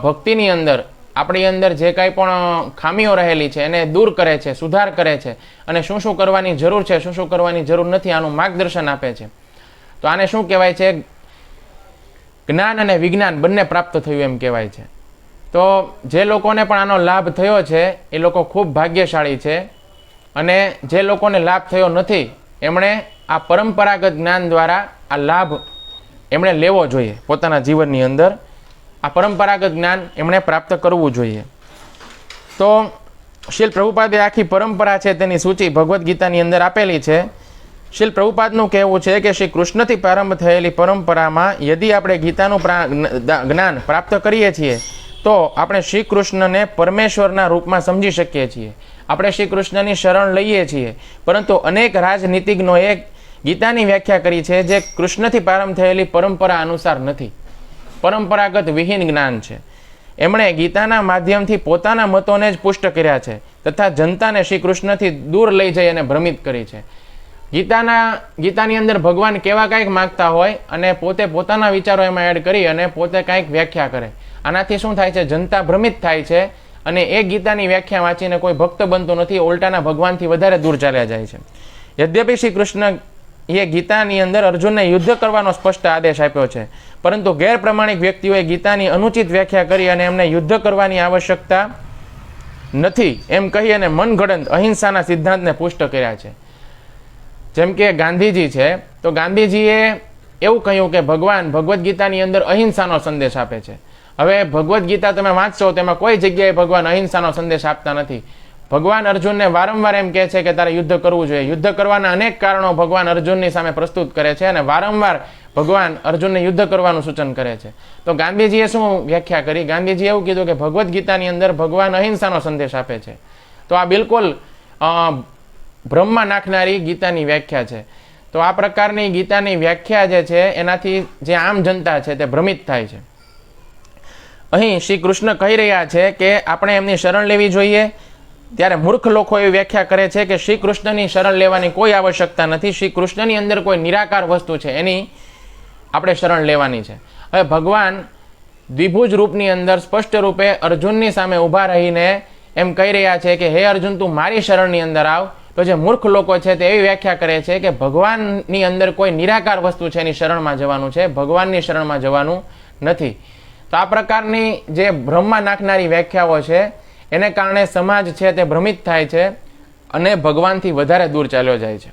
Speaker 1: ભક્તિની અંદર આપણી અંદર જે કાંઈ પણ ખામીઓ રહેલી છે એને દૂર કરે છે, સુધાર કરે છે અને શું શું કરવાની જરૂર છે, શું શું કરવાની જરૂર નથી આનું માર્ગદર્શન આપે છે. તો આને શું કહેવાય છે? જ્ઞાન અને વિજ્ઞાન બંને પ્રાપ્ત થયું એમ કહેવાય છે. તો જે લોકોને પણ આનો લાભ થયો છે એ લોકો ખૂબ ભાગ્યશાળી છે અને જે લોકોને લાભ થયો નથી એમણે આ પરંપરાગત જ્ઞાન દ્વારા આ લાભ એમણે લેવો જોઈએ પોતાના જીવનની અંદર. આ પરંપરાગત જ્ઞાન એમણે પ્રાપ્ત કરવું જોઈએ. તો શીલ પ્રભુપાદે આખી પરંપરા છે તેની સૂચિ ભગવદ્ ગીતાની અંદર આપેલી છે. શીલ પ્રભુપાદનું કહેવું છે કે શ્રી કૃષ્ણથી પ્રારંભ થયેલી પરંપરામાં યદિ આપણે ગીતાનું જ્ઞાન પ્રાપ્ત કરીએ છીએ તો આપણે શ્રી કૃષ્ણને પરમેશ્વરના રૂપમાં સમજી શકીએ છીએ. આપણે શ્રી કૃષ્ણની શરણ લઈએ છીએ, પરંતુ અનેક રાજનીતિજ્ઞોએ ગીતાની વ્યાખ્યા કરી છે જે કૃષ્ણથી પ્રારંભ થયેલી પરંપરા અનુસાર નથી, પરંપરાગત વિહીન જ્ઞાન છે. એમણે ગીતાના માધ્યમથી પોતાના મતોને જ પુષ્ટ કર્યા છે તથા જનતાને શ્રી કૃષ્ણથી દૂર લઈ જઈ અને ભ્રમિત કરી છે. ગીતાની અંદર ભગવાન કેવા કાંઈક માગતા હોય અને પોતે પોતાના વિચારો એમાં એડ કરી અને પોતે કાંઈક વ્યાખ્યા કરે. આનાથી શું થાય છે? જનતા ભ્રમિત થાય છે અને એ ગીતાની વ્યાખ્યા વાંચીને કોઈ ભક્ત બનતો નથી, ઉલટાના ભગવાનથી વધારે દૂર ચાલ્યા જાય છે. યદ્યપિ શ્રી કૃષ્ણ એ ગીતાની અંદર અર્જુનને યુદ્ધ કરવાનો સ્પષ્ટ આદેશ આપ્યો છે, પરંતુ ગેરપ્રમાણિક વ્યક્તિઓએ ગીતાની અનુચિત વ્યાખ્યા કરી અને એમને યુદ્ધ કરવાની આવશ્યકતા નથી એમ કહી અને મનગઢંત અહિંસાના સિદ્ધાંતને પુષ્ટ કર્યા છે. જેમ કે ગાંધીજી છે, તો ગાંધીજીએ એવું કહ્યું કે ભગવાન ભગવદ્ ગીતાની અંદર અહિંસાનો સંદેશ આપે છે. હવે ભગવદ્ ગીતા તમે વાંચશો તેમાં કોઈ જગ્યાએ ભગવાન અહિંસાનો સંદેશ આપતા નથી. ભગવાન અર્જુનને વારંવાર એમ કહે છે કે તારે યુદ્ધ કરવું જોઈએ. યુદ્ધ કરવાના અનેક કારણો ભગવાન અર્જુનની સામે પ્રસ્તુત કરે છે અને વારંવાર ભગવાન અર્જુનને યુદ્ધ કરવાનું સૂચન કરે છે. તો ગાંધીજીએ શું વ્યાખ્યા કરી? ગાંધીજીએ એવું કીધું કે ભગવદ્ ગીતાની અંદર ભગવાન અહિંસાનો સંદેશ આપે છે. તો આ બિલકુલ બ્રહ્મા નાખનારી ગીતાની વ્યાખ્યા છે. તો આ પ્રકારની ગીતાની વ્યાખ્યા જે છે એનાથી જે આમ જનતા છે તે ભ્રમિત થાય છે. અહીં શ્રી કૃષ્ણ કહી રહ્યા છે કે આપણે એમની શરણ લેવી જોઈએ, ત્યારે મૂર્ખ લોકો એવી વ્યાખ્યા કરે છે કે શ્રી કૃષ્ણની શરણ લેવાની કોઈ આવશ્યકતા નથી, શ્રી કૃષ્ણની અંદર કોઈ નિરાકાર વસ્તુ છે એની આપણે શરણ લેવાની છે. હવે ભગવાન દ્વિભુજ રૂપની અંદર સ્પષ્ટ રૂપે અર્જુનની સામે ઊભા રહીને એમ કહી રહ્યા છે કે હે અર્જુન, તું મારી શરણની અંદર આવ. તો જે મૂર્ખ લોકો છે તે એવી વ્યાખ્યા કરે છે કે ભગવાનની અંદર કોઈ નિરાકાર વસ્તુ છે એની શરણમાં જવાનું છે, ભગવાનની શરણમાં જવાનું નથી. તો આ પ્રકારની જે બ્રહ્મા નાખનારી વ્યાખ્યાઓ છે એને કારણે સમાજ છે તે ભ્રમિત થાય છે અને ભગવાનથી વધારે દૂર ચાલ્યો જાય છે.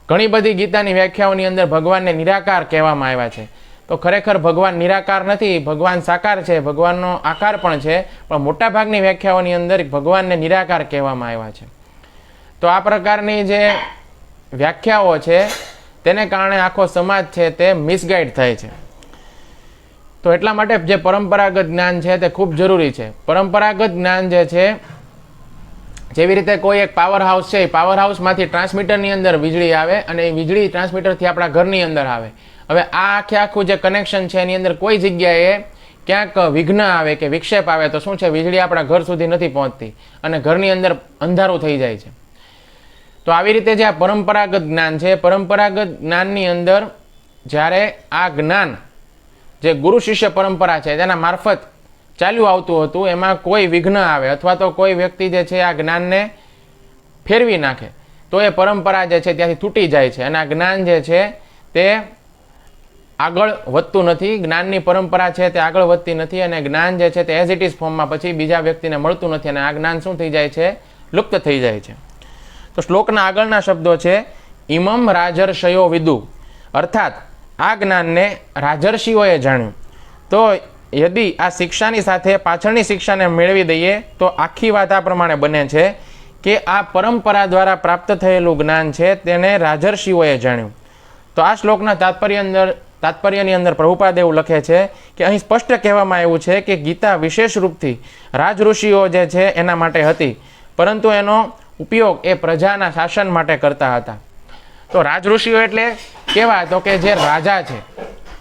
Speaker 1: ઘણી બધી ગીતાની વ્યાખ્યાઓની અંદર ભગવાનને નિરાકાર કહેવામાં આવ્યા છે. તો ખરેખર ભગવાન નિરાકાર નથી, ભગવાન સાકાર છે, ભગવાનનો આકાર પણ છે, પણ મોટાભાગની વ્યાખ્યાઓની અંદર ભગવાનને નિરાકાર કહેવામાં આવ્યા છે. તો આ પ્રકારની જે વ્યાખ્યાઓ છે તેને કારણે આખો સમાજ છે તે મિસગાઈડ થાય છે. તો એટલા માટે જે પરંપરાગત જ્ઞાન છે તે ખૂબ જરૂરી છે. પરંપરાગત જ્ઞાન જે છે, જેવી રીતે કોઈ એક પાવર હાઉસ છે, એ પાવર હાઉસમાંથી ટ્રાન્સમીટરની અંદર વીજળી આવે અને એ વીજળી ટ્રાન્સમીટરથી આપણા ઘરની અંદર આવે. હવે આ આખું જે કનેક્શન છે એની અંદર કોઈ જગ્યાએ ક્યાંક વિઘ્ન આવે કે વિક્ષેપ આવે તો શું છે, વીજળી આપણા ઘર સુધી નથી પહોંચતી અને ઘરની અંદર અંધારું થઈ જાય છે. તો આવી રીતે જે આ પરંપરાગત જ્ઞાન છે, પરંપરાગત જ્ઞાનની અંદર જ્યારે આ જ્ઞાન જે ગુરુ શિષ્ય પરંપરા છે તેના મારફત ચાલ્યું આવતું હતું, એમાં કોઈ વિઘ્ન આવે અથવા તો કોઈ વ્યક્તિ જે છે આ જ્ઞાનને ફેરવી નાખે તો એ પરંપરા જે છે ત્યાંથી તૂટી જાય છે અને આ જ્ઞાન જે છે તે આગળ વધતું નથી. જ્ઞાનની પરંપરા છે તે આગળ વધતી નથી અને જ્ઞાન જે છે તે એઝ ઇટ ઇઝ ફોર્મમાં પછી બીજા વ્યક્તિને મળતું નથી અને આ જ્ઞાન શું થઈ જાય છે? લુપ્ત થઈ જાય છે. તો શ્લોકના આગળના શબ્દો છે ઇમમ રાજર્ષયો વિદુ, અર્થાત આ જ્ઞાનને રાજર્ષિઓએ જાણ્યું. તો યદિ આ શિક્ષાની સાથે પાછળની શિક્ષાને મેળવી દઈએ તો આખી વાત આ પ્રમાણે બને છે કે આ પરંપરા દ્વારા પ્રાપ્ત થયેલું જ્ઞાન છે તેને રાજર્ષિઓએ જાણ્યું. તો આ શ્લોકના તાત્પર્યની અંદર પ્રભુપાદ એવું લખે છે કે અહીં સ્પષ્ટ કહેવામાં આવ્યું છે કે ગીતા વિશેષ રૂપથી રાજઋષિઓ જે છે એના માટે હતી, પરંતુ એનો ઉપયોગ એ પ્રજાના શાસન માટે કરતા હતા. તો રાજઋષિઓ એટલે કેવા? તો કે જે રાજા છે,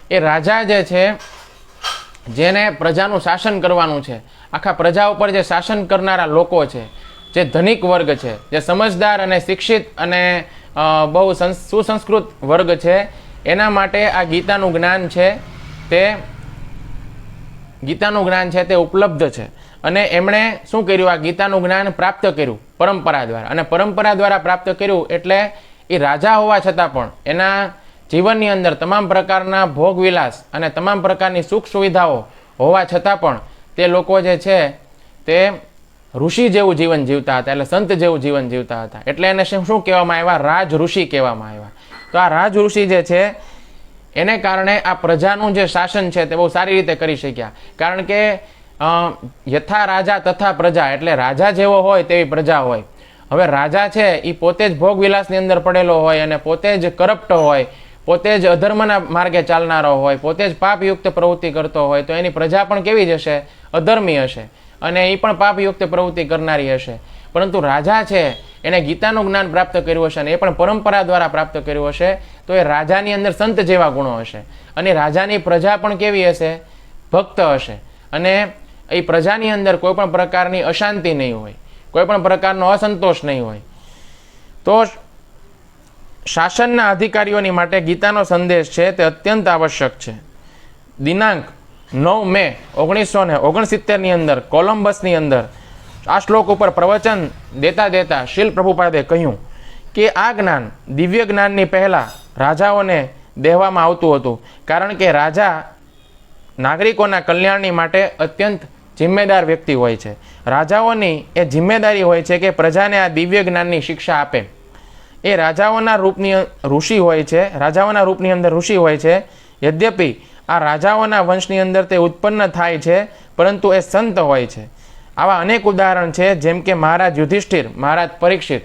Speaker 1: એ રાજા જે છે જેને પ્રજાનું શાસન કરવાનું છે, આખા પ્રજા ઉપર જે શાસન કરનારા લોકો છે, જે ધનિક વર્ગ છે, જે સમજદાર અને શિક્ષિત અને બહુ સુસંસ્કૃત વર્ગ છે, એના માટે આ ગીતાનું જ્ઞાન છે તે ઉપલબ્ધ છે. અને એમણે શું કર્યું? આ ગીતાનું જ્ઞાન પ્રાપ્ત કર્યું પરંપરા દ્વારા, અને પરંપરા દ્વારા પ્રાપ્ત કર્યું એટલે એ રાજા હોવા છતાં પણ એના જીવનની અંદર તમામ પ્રકારના ભોગવિલાસ અને તમામ પ્રકારની સુખ સુવિધાઓ હોવા છતાં પણ તે લોકો જે છે તે ઋષિ જેવું જીવન જીવતા હતા, એટલે સંત જેવું જીવન જીવતા હતા. એટલે એને શું કહેવામાં આવ્યા? રાજ ઋષિ કહેવામાં આવ્યા. તો આ રાજ ઋષિ જે છે એને કારણે આ પ્રજાનું જે શાસન છે તે બહુ સારી રીતે કરી શક્યા. કારણ કે યથા રાજા તથા પ્રજા, એટલે રાજા જેવો હોય તેવી પ્રજા હોય. હવે રાજા છે એ પોતે જ ભોગ વિલાસની અંદર પડેલો હોય અને પોતે જ કરપ્ટ હોય, પોતે જ અધર્મના માર્ગે ચાલનારો હોય, પોતે જ પાપયુક્ત પ્રવૃત્તિ કરતો હોય, તો એની પ્રજા પણ કેવી જ હશે? અધર્મી હશે અને એ પણ પાપયુક્ત પ્રવૃત્તિ કરનારી હશે. પરંતુ રાજા છે એને ગીતાનું જ્ઞાન પ્રાપ્ત કર્યું હશે અને એ પણ પરંપરા દ્વારા પ્રાપ્ત કર્યું હશે, તો એ રાજાની અંદર સંત જેવા ગુણો હશે અને રાજાની પ્રજા પણ કેવી હશે? ભક્ત હશે. અને એ પ્રજાની અંદર કોઈ પણ પ્રકારની અશાંતિ નહીં હોય, કોઈ પણ પ્રકારનો અસંતોષ નહીં હોય. તો શાસનના અધિકારીઓની માટે ગીતાનો સંદેશ છે તે અત્યંત આવશ્યક છે. દિનાંક 9 મે 1969 અંદર કોલંબસની અંદર આ શ્લોક ઉપર પ્રવચન દેતા શીલ પ્રભુપાદે કહ્યું કે આ જ્ઞાન, દિવ્ય જ્ઞાનની પહેલા રાજાઓને દેવામાં આવતું હતું, કારણ કે રાજા નાગરિકોના કલ્યાણની માટે અત્યંત જિમ્મેદાર વ્યક્તિ હોય છે. રાજાઓની એ જિમ્મેદારી હોય છે કે પ્રજાને આ દિવ્ય જ્ઞાનની શિક્ષા આપે. એ રાજાઓના રૂપની ઋષિ હોય છે, રાજાઓના રૂપની અંદર ઋષિ હોય છે. યદ્યપિ આ રાજાઓના વંશની અંદર તે ઉત્પન્ન થાય છે, પરંતુ એ સંત હોય છે. આવા અનેક ઉદાહરણ છે, જેમ કે મહારાજ યુધિષ્ઠિર, મહારાજ પરીક્ષિત,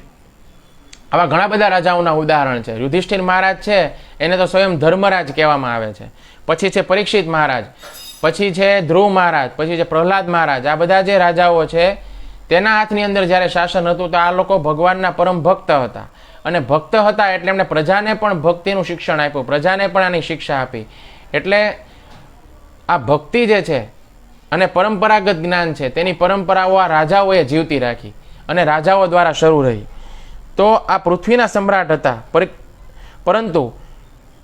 Speaker 1: આવા ઘણા બધા રાજાઓના ઉદાહરણ છે. યુધિષ્ઠિર મહારાજ છે એને તો સ્વયં ધર્મરાજ કહેવામાં આવે છે. પછી છે પરીક્ષિત મહારાજ, પછી છે ધ્રુવ મહારાજ, પછી છે પ્રહલાદ મહારાજ. આ બધા જે રાજાઓ છે તેના હાથની અંદર જ્યારે શાસન હતું તો આ લોકો ભગવાનના પરમ ભક્ત હતા અને ભક્ત હતા એટલે એમણે પ્રજાને પણ ભક્તિનું શિક્ષણ આપ્યું, પ્રજાને પણ આની શિક્ષા આપી. એટલે આ ભક્તિ જે છે અને પરંપરાગત જ્ઞાન છે તેની પરંપરાઓ આ રાજાઓએ જીવતી રાખી અને રાજાઓ દ્વારા શરૂ રહી. તો આ પૃથ્વીના સમ્રાટ હતા, પરંતુ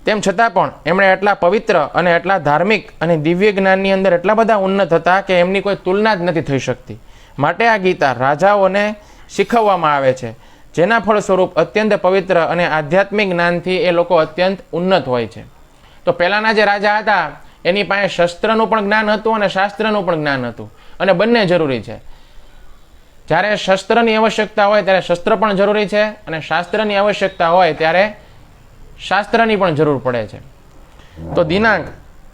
Speaker 1: તેમ છતાં પણ એમણે એટલા પવિત્ર અને એટલા ધાર્મિક અને દિવ્ય જ્ઞાનની અંદર એટલા બધા ઉન્નત હતા કે એમની કોઈ તુલના જ નથી થઈ શકતી. માટે આ ગીતા રાજાઓને શીખવવામાં આવે છે, જેના ફળ સ્વરૂપ અત્યંત પવિત્ર અને આધ્યાત્મિક જ્ઞાનથી એ લોકો અત્યંત ઉન્નત હોય છે. તો પહેલાંના જે રાજા હતા એની પાસે શસ્ત્રનું પણ જ્ઞાન હતું અને શાસ્ત્રનું પણ જ્ઞાન હતું, અને બંને જરૂરી છે. જ્યારે શસ્ત્રની આવશ્યકતા હોય ત્યારે શસ્ત્ર પણ જરૂરી છે અને શાસ્ત્રની આવશ્યકતા હોય ત્યારે શાસ્ત્રની પણ જરૂર પડે છે. તો દિનાંક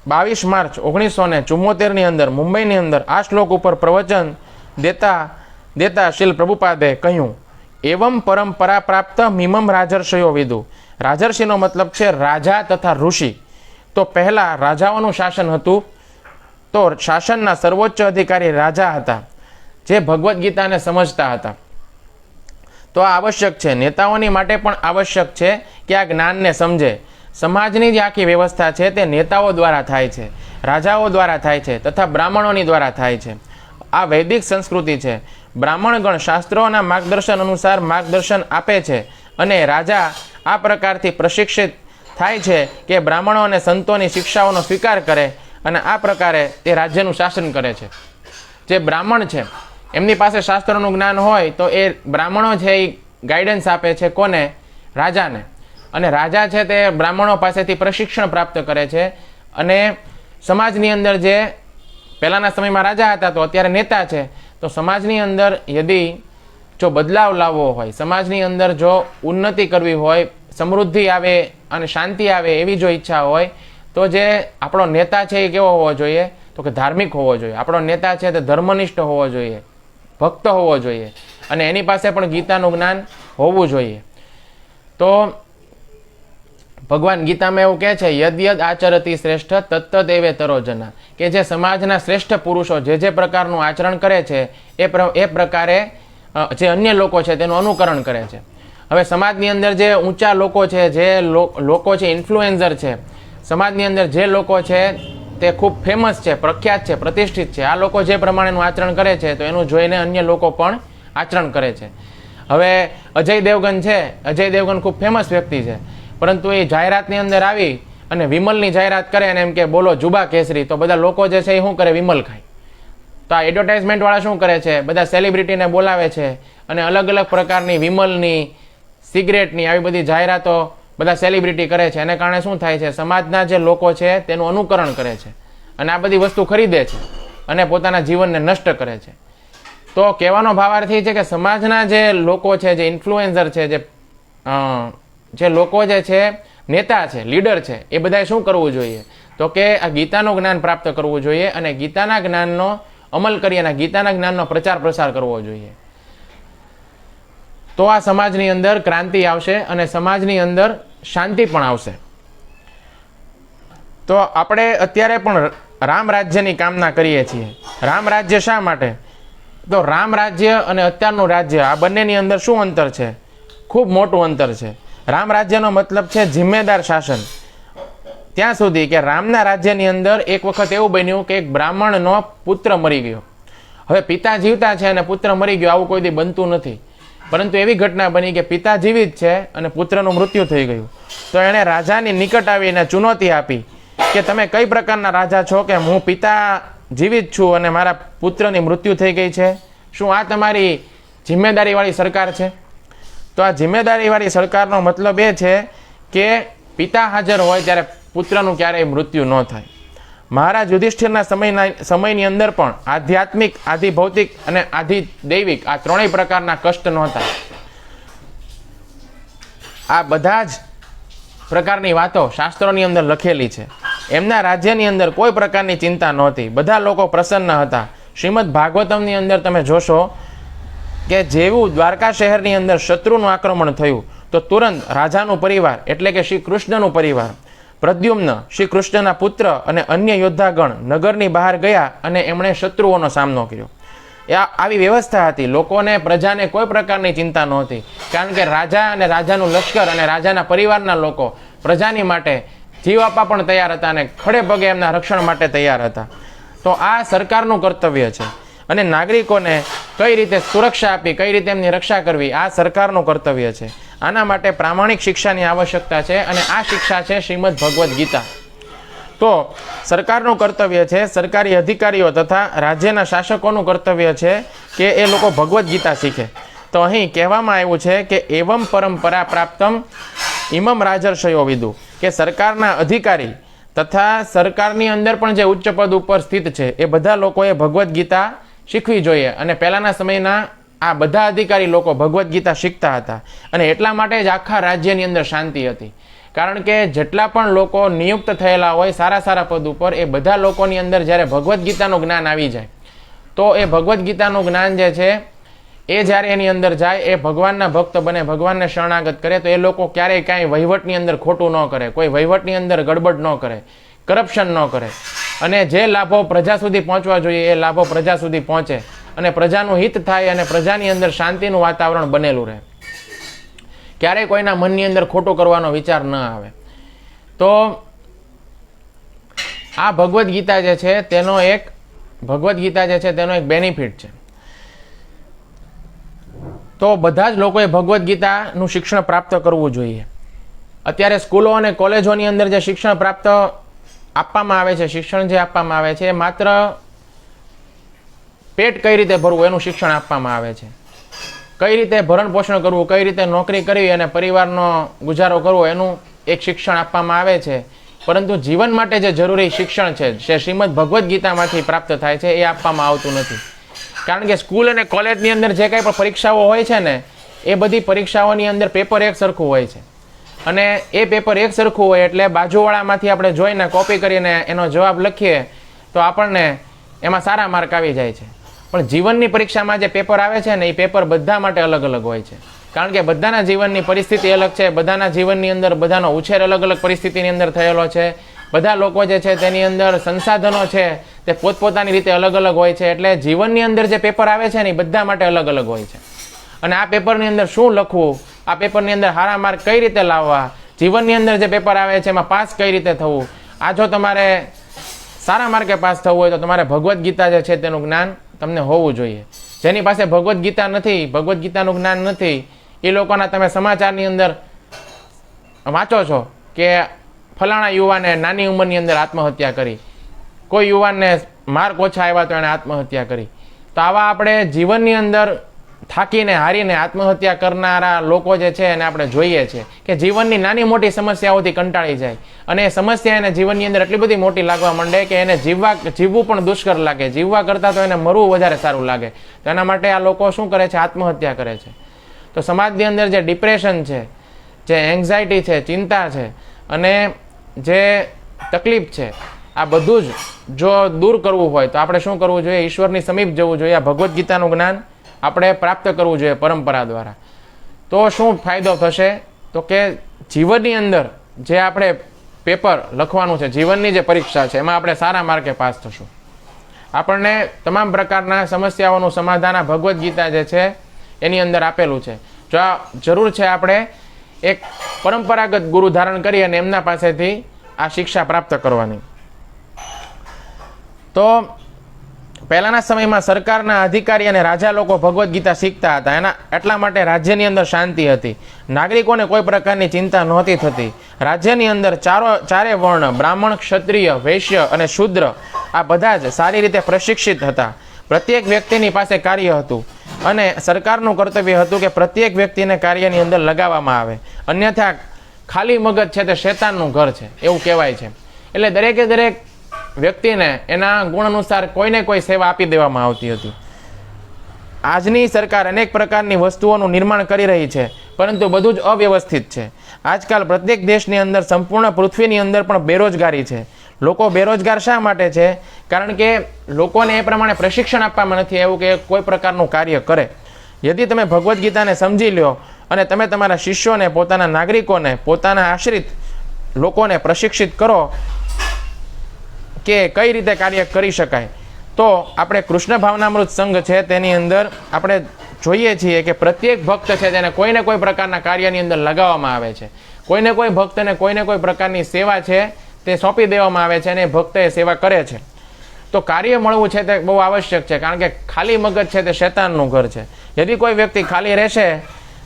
Speaker 1: 22 માર્ચ 1974 અંદર મુંબઈની અંદર આ શ્લોક ઉપર પ્રવચન દેતા શ્રીલ પ્રભુપાદે કહ્યું, એવમ પરંપરા પ્રાપ્ત મિમમ રાજર્ષયો વિદુ. રાજર્ષિનો મતલબ છે રાજા તથા ઋષિ. તો પહેલા રાજાઓનું શાસન હતું, તો શાસનના સર્વોચ્ચ અધિકારી રાજા હતા, જે ભગવદ્ ગીતાને સમજતા હતા. તો આ આવશ્યક છે, નેતાઓની માટે પણ આવશ્યક છે કે આ જ્ઞાનને સમજે. સમાજની જે આખી વ્યવસ્થા છે તે નેતાઓ દ્વારા થાય છે, રાજાઓ દ્વારા થાય છે તથા બ્રાહ્મણોની દ્વારા થાય છે. આ વૈદિક સંસ્કૃતિ છે. બ્રાહ્મણગણ શાસ્ત્રોના માર્ગદર્શન અનુસાર માર્ગદર્શન આપે છે અને રાજા આ પ્રકારથી પ્રશિક્ષિત થાય છે કે બ્રાહ્મણો અને સંતોની શિક્ષાઓનો સ્વીકાર કરે અને આ પ્રકારે તે રાજ્યનું શાસન કરે છે. જે બ્રાહ્મણ છે એમની પાસે શાસ્ત્રોનું જ્ઞાન હોય તો એ બ્રાહ્મણો છે એ ગાઈડન્સ આપે છે કોને? રાજાને. અને રાજા છે તે બ્રાહ્મણો પાસેથી પ્રશિક્ષણ પ્રાપ્ત કરે છે. અને સમાજની અંદર જે પહેલાંના સમયમાં રાજા હતા તો અત્યારે નેતા છે, તો સમાજની અંદર યદી જો બદલાવ લાવવો હોય, સમાજની અંદર જો ઉન્નતિ કરવી હોય, સમૃદ્ધિ આવે અને શાંતિ આવે એવી જો ઈચ્છા હોય, તો જે આપણો નેતા છે એ કેવો હોવો જોઈએ? તો કે ધાર્મિક હોવો જોઈએ. આપણો નેતા છે તે ધર્મનિષ્ઠ હોવો જોઈએ, ભક્ત હોવો જોઈએ અને એની પાસે પણ ગીતાનું જ્ઞાન હોવું જોઈએ. તો ભગવાન ગીતામાં એવું કહે છે, યદ યદ આચરતી શ્રેષ્ઠ તત્ત દેવે તરોજના, કે જે સમાજના શ્રેષ્ઠ પુરુષો જે પ્રકારનું આચરણ કરે છે એ પ્રકારે જે અન્ય લોકો છે તેનું અનુકરણ કરે છે. હવે સમાજની અંદર જે ઊંચા લોકો છે, જે લોકો છે ઇન્ફ્લુએન્સર છે, સમાજની અંદર જે લોકો છે તે ખૂબ ફેમસ છે, પ્રખ્યાત છે, પ્રતિષ્ઠિત છે, આ લોકો જે પ્રમાણેનું આચરણ કરે છે તો એનું જોઈને અન્ય લોકો પણ આચરણ કરે છે. હવે અજય દેવગન છે, અજય દેવગન ખૂબ ફેમસ વ્યક્તિ છે, પરંતુ એ જાહેરાતની અંદર આવી અને વિમલની જાહેરાત કરે અને એમ કે બોલો જુબા કેસરી, તો બધા લોકો જે છે એ શું કરે? વિમલ ખાય. તો આ એડવર્ટાઇઝમેન્ટ વાળા શું કરે છે? બધા સેલિબ્રિટીને બોલાવે છે અને અલગ અલગ પ્રકારની વિમલની, સિગરેટની આવી બધી જાહેરાતો બધા સેલિબ્રિટી કરે છે. એને કારણે શું થાય છે? સમાજના જે લોકો છે તેનું અનુકરણ કરે છે અને આ બધી વસ્તુ ખરીદે છે અને પોતાના જીવનને નષ્ટ કરે છે. તો કહેવાનો ભાવાર્થ એ છે કે સમાજના જે લોકો છે, જે ઇન્ફ્લુએન્સર છે, જે લોકો જે છે નેતા છે, લીડર છે, એ બધાએ શું કરવું જોઈએ? તો કે આ ગીતાનું જ્ઞાન પ્રાપ્ત કરવું જોઈએ અને ગીતાના જ્ઞાનનો અમલ કરી અને ગીતાના જ્ઞાનનો પ્રચાર પ્રસાર કરવો જોઈએ. તો આ સમાજની અંદર ક્રાંતિ આવશે અને સમાજની અંદર શાંતિ પણ આવશે. તો આપણે અત્યારે પણ રામ રાજ્યની કામના કરીએ છીએ. રામ રાજ્ય શા માટે? તો રામ રાજ્ય અને અત્યારનું રાજ્ય આ બંનેની અંદર શું અંતર છે? ખૂબ મોટું અંતર છે. રામ રાજ્યનો મતલબ છે જિમ્મેદાર શાસન. ત્યાં સુધી કે રામના રાજ્યની અંદર એક વખત એવું બન્યું કે એક બ્રાહ્મણનો પુત્ર મરી ગયો. હવે પિતા જીવતા છે અને પુત્ર મરી ગયો, આવું કોઈ દી બનતું નથી. પરંતુ એવી ઘટના બની કે પિતા જીવિત છે અને પુત્રનું મૃત્યુ થઈ ગયું. તો એણે રાજાની નિકટ આવીને ચુનૌતી આપી કે તમે કઈ પ્રકારના રાજા છો કે હું પિતા જીવિત છું અને મારા પુત્રની મૃત્યુ થઈ ગઈ છે? શું આ તમારી જિમ્મેદારીવાળી સરકાર છે? તો આ જિમ્મેદારીવાળી સરકારનો મતલબ એ છે કે પિતા હાજર હોય ત્યારે પુત્રનું ક્યારેય મૃત્યુ ન થાય. મહારાજ યુધિષ્ઠિરના સમયની અંદર પણ આધ્યાત્મિક, આધિ ભૌતિક અને આધિ દૈવિક આ ત્રણેય પ્રકારના કષ્ટ નહોતા. આ બધા જ પ્રકારની વાતો શાસ્ત્રોની અંદર લખેલી છે. એમના રાજ્યની અંદર કોઈ પ્રકારની ચિંતા નહોતી, બધા લોકો પ્રસન્ન હતા. શ્રીમદ ભાગવતમની અંદર તમે જોશો કે જેવું દ્વારકા શહેરની અંદર શત્રુનું આક્રમણ થયું તો તુરંત રાજાનું પરિવાર એટલે કે શ્રી કૃષ્ણનું પરિવાર, પ્રદ્યુમ્ન શ્રી કૃષ્ણના પુત્ર અને અન્ય યોદ્ધાગણ નગરની બહાર ગયા અને એમણે શત્રુઓનો સામનો કર્યો. આવી વ્યવસ્થા હતી. લોકોને, પ્રજાને કોઈ પ્રકારની ચિંતા નહોતી, કારણ કે રાજા અને રાજાનું લશ્કર અને રાજાના પરિવારના લોકો પ્રજાની માટે જીવ આપવા પણ તૈયાર હતા અને ખડે પગે એમના રક્ષણ માટે તૈયાર હતા. તો આ સરકારનું કર્તવ્ય છે અને નાગરિકોને કઈ રીતે સુરક્ષા આપી, કઈ રીતે એમની રક્ષા કરવી, આ સરકારનું કર્તવ્ય છે. આના માટે પ્રામાણિક શિક્ષાની આવશ્યકતા છે અને આ શિક્ષા છે શ્રીમદ ભગવદ્ ગીતા. તો સરકારનું કર્તવ્ય છે, સરકારી અધિકારીઓ તથા રાજ્યના શાસકોનું કર્તવ્ય છે કે એ લોકો ભગવદ્ ગીતા શીખે. તો અહીં કહેવામાં આવ્યું છે કે એવમ પરંપરા પ્રાપ્તમ ઇમમ રાજર્ષયો વિદુ, કે સરકારના અધિકારી તથા સરકારની અંદર પણ જે ઉચ્ચ પદ ઉપર સ્થિત છે એ બધા લોકોએ ભગવદ્ ગીતા શીખવી જોઈએ. અને પહેલાંના સમયના આ બધા અધિકારી લોકો ભગવદ્ ગીતા શીખતા હતા અને એટલા માટે જ આખા રાજ્યની અંદર શાંતિ હતી. કારણ કે જેટલા પણ લોકો નિયુક્ત થયેલા હોય સારા સારા પદ ઉપર, એ બધા લોકોની અંદર જ્યારે ભગવદ્ ગીતાનું જ્ઞાન આવી જાય તો એ ભગવદ્ ગીતાનું જ્ઞાન જે છે એ જ્યારે એની અંદર જાય, એ ભગવાનના ભક્ત બને, ભગવાનને શરણાગત કરે, તો એ લોકો ક્યારેય કાંઈ વહીવટની અંદર ખોટું ન કરે, કોઈ વહીવટની અંદર ગડબડ ન કરે, કરપ્શન ન કરે અને જે લાભો પ્રજા સુધી પહોંચવા જોઈએ એ લાભો પ્રજા સુધી પહોંચે અને પ્રજાનું હિત થાય અને પ્રજાની અંદર શાંતિનું વાતાવરણ બનેલું રહે. ક્યારેય કોઈના મનની અંદર ખોટું કરવાનો વિચાર ન આવે. તો આ ભગવદ્ ગીતા જે છે તેનો એક બેનિફિટ છે. તો બધા જ લોકોએ ભગવદ્ ગીતાનું શિક્ષણ પ્રાપ્ત કરવું જોઈએ. અત્યારે સ્કૂલો અને કોલેજોની અંદર જે શિક્ષણ પ્રાપ્ત આપવામાં આવે છે, શિક્ષણ જે આપવામાં આવે છે એ માત્ર પેટ કઈ રીતે ભરવું એનું શિક્ષણ આપવામાં આવે છે. કઈ રીતે ભરણ પોષણ કરવું, કઈ રીતે નોકરી કરવી અને પરિવારનો ગુજારો કરવો એનું એક શિક્ષણ આપવામાં આવે છે. પરંતુ જીવન માટે જે જરૂરી શિક્ષણ છે જે શ્રીમદ ભગવદ્ ગીતામાંથી પ્રાપ્ત થાય છે એ આપવામાં આવતું નથી. કારણ કે સ્કૂલ અને કોલેજની અંદર જે કંઈ પણ પરીક્ષાઓ હોય છે ને એ બધી પરીક્ષાઓની અંદર પેપર એક સરખું હોય છે અને એ પેપર એક સરખું હોય એટલે બાજુવાળામાંથી આપણે જોઈને કોપી કરીને એનો જવાબ લખીએ તો આપણને એમાં સારા માર્ક આવી જાય છે. પણ જીવનની પરીક્ષામાં જે પેપર આવે છે ને એ પેપર બધા માટે અલગ અલગ હોય છે. કારણ કે બધાના જીવનની પરિસ્થિતિ અલગ છે, બધાના જીવનની અંદર બધાનો ઉછેર અલગ અલગ પરિસ્થિતિની અંદર થયેલો છે, બધા લોકો જે છે તેની અંદર સંસાધનો છે તે પોતપોતાની રીતે અલગ અલગ હોય છે. એટલે જીવનની અંદર જે પેપર આવે છે ને એ બધા માટે અલગ અલગ હોય છે. અને આ પેપરની અંદર શું લખવું, આ પેપરની અંદર સારા માર્ક કઈ રીતે લાવવા, જીવનની અંદર જે પેપર આવે છે એમાં પાસ કઈ રીતે થવું, આ જો તમારે સારા માર્કે પાસ થવું હોય તો તમારે ભગવદ્ ગીતા જે છે તેનું જ્ઞાન તમને હોવું જોઈએ. જેની પાસે ભગવદ્ ગીતા નથી, ભગવદ્ ગીતાનું જ્ઞાન નથી, એ લોકોના તમે સમાચારની અંદર વાંચો છો કે ફલાણા યુવાને નાની ઉંમરની અંદર આત્મહત્યા કરી, કોઈ યુવાનને માર્ક ઓછા આવ્યા તો એણે આત્મહત્યા કરી. તો આવા આપણે જીવનની અંદર થાકીને હારીને આત્મહત્યા કરનારા લોકો જે છે એને આપણે જોઈએ છીએ કે જીવનની નાની મોટી સમસ્યાઓથી કંટાળી જાય અને એ સમસ્યા એને જીવનની અંદર એટલી બધી મોટી લાગવા માંડે કે એને જીવવું પણ દુષ્કર લાગે, જીવવા કરતાં તો એને મરવું વધારે સારું લાગે. તો એના માટે આ લોકો શું કરે છે, આત્મહત્યા કરે છે. તો સમાજની અંદર જે ડિપ્રેશન છે, જે એન્ઝાયટી છે, ચિંતા છે અને જે તકલીફ છે આ બધું જ જો દૂર કરવું હોય તો આપણે શું કરવું જોઈએ? ઈશ્વરની સમીપ જવું જોઈએ. આ ભગવદ્ ગીતાનું જ્ઞાન આપણે પ્રાપ્ત કરવું જોઈએ પરંપરા દ્વારા. તો શું ફાયદો થશે? તો કે જીવનની અંદર જે આપણે પેપર લખવાનું છે, જીવનની જે પરીક્ષા છે, એમાં આપણે સારા માર્કે પાસ થશું. આપણને તમામ પ્રકારના સમસ્યાઓનું સમાધાન આ ભગવદ્ ગીતા જે છે એની અંદર આપેલું છે. જો આ જરૂર છે આપણે એક પરંપરાગત ગુરુ ધારણ કરી અને એમના પાસેથી આ શિક્ષા પ્રાપ્ત કરવાની. તો પહેલાના સમયમાં સરકારના અધિકારી અને રાજા લોકો ભગવદ્ ગીતા શીખતા હતા. એટલા માટે રાજ્યની અંદર શાંતિ હતી. નાગરિકોને કોઈ પ્રકારની ચિંતા નહોતી થતી. રાજ્યની અંદર ચારે વર્ણ, બ્રાહ્મણ, ક્ષત્રિય, વૈશ્ય અને શૂદ્ર, આ બધા જ સારી રીતે પ્રશિક્ષિત હતા. પ્રત્યેક વ્યક્તિની પાસે કાર્ય હતું અને સરકારનું કર્તવ્ય હતું કે પ્રત્યેક વ્યક્તિને કાર્યની અંદર લગાવવામાં આવે, અન્યથા ખાલી મગજ છે તે શેતાનનું ઘર છે એવું કહેવાય છે. એટલે દરેકે દરેક વ્યક્તિને એના ગુણ અનુસાર કોઈને કોઈ સેવા આપી દેવામાં આવતી હતી. આજની સરકાર અનેક પ્રકારની વસ્તુઓનું નિર્માણ કરી રહી છે, પરંતુ બધું જ અવ્યવસ્થિત છે. આજકાલ પ્રત્યેક દેશની અંદર, સંપૂર્ણ પૃથ્વીની અંદર પણ બેરોજગારી છે. લોકો બેરોજગાર શા માટે છે? કારણ કે લોકોને એ પ્રમાણે પ્રશિક્ષણ આપવામાં નથી આવ્યું કે કોઈ પ્રકારનું કાર્ય કરે. યદિ તમે ભગવદ્ ગીતાને સમજી લો અને તમે તમારા શિષ્યોને, પોતાના નાગરિકોને, પોતાના આશ્રિત લોકોને પ્રશિક્ષિત કરો કે કઈ રીતે કાર્ય કરી શકાય, તો આપણે કૃષ્ણ ભાવનામૃત સંઘ છે તેની અંદર આપણે જોઈએ છીએ કે પ્રત્યેક ભક્ત છે તેને કોઈને કોઈ પ્રકારના કાર્યની અંદર લગાવવામાં આવે છે. કોઈને કોઈ ભક્તને કોઈને કોઈ પ્રકારની સેવા છે તે સોંપી દેવામાં આવે છે અને ભક્ત એ સેવા કરે છે. તો કાર્ય મળવું છે તે બહુ આવશ્યક છે, કારણ કે ખાલી મગજ છે તે શેતાનનું ઘર છે. યદિ કોઈ વ્યક્તિ ખાલી રહેશે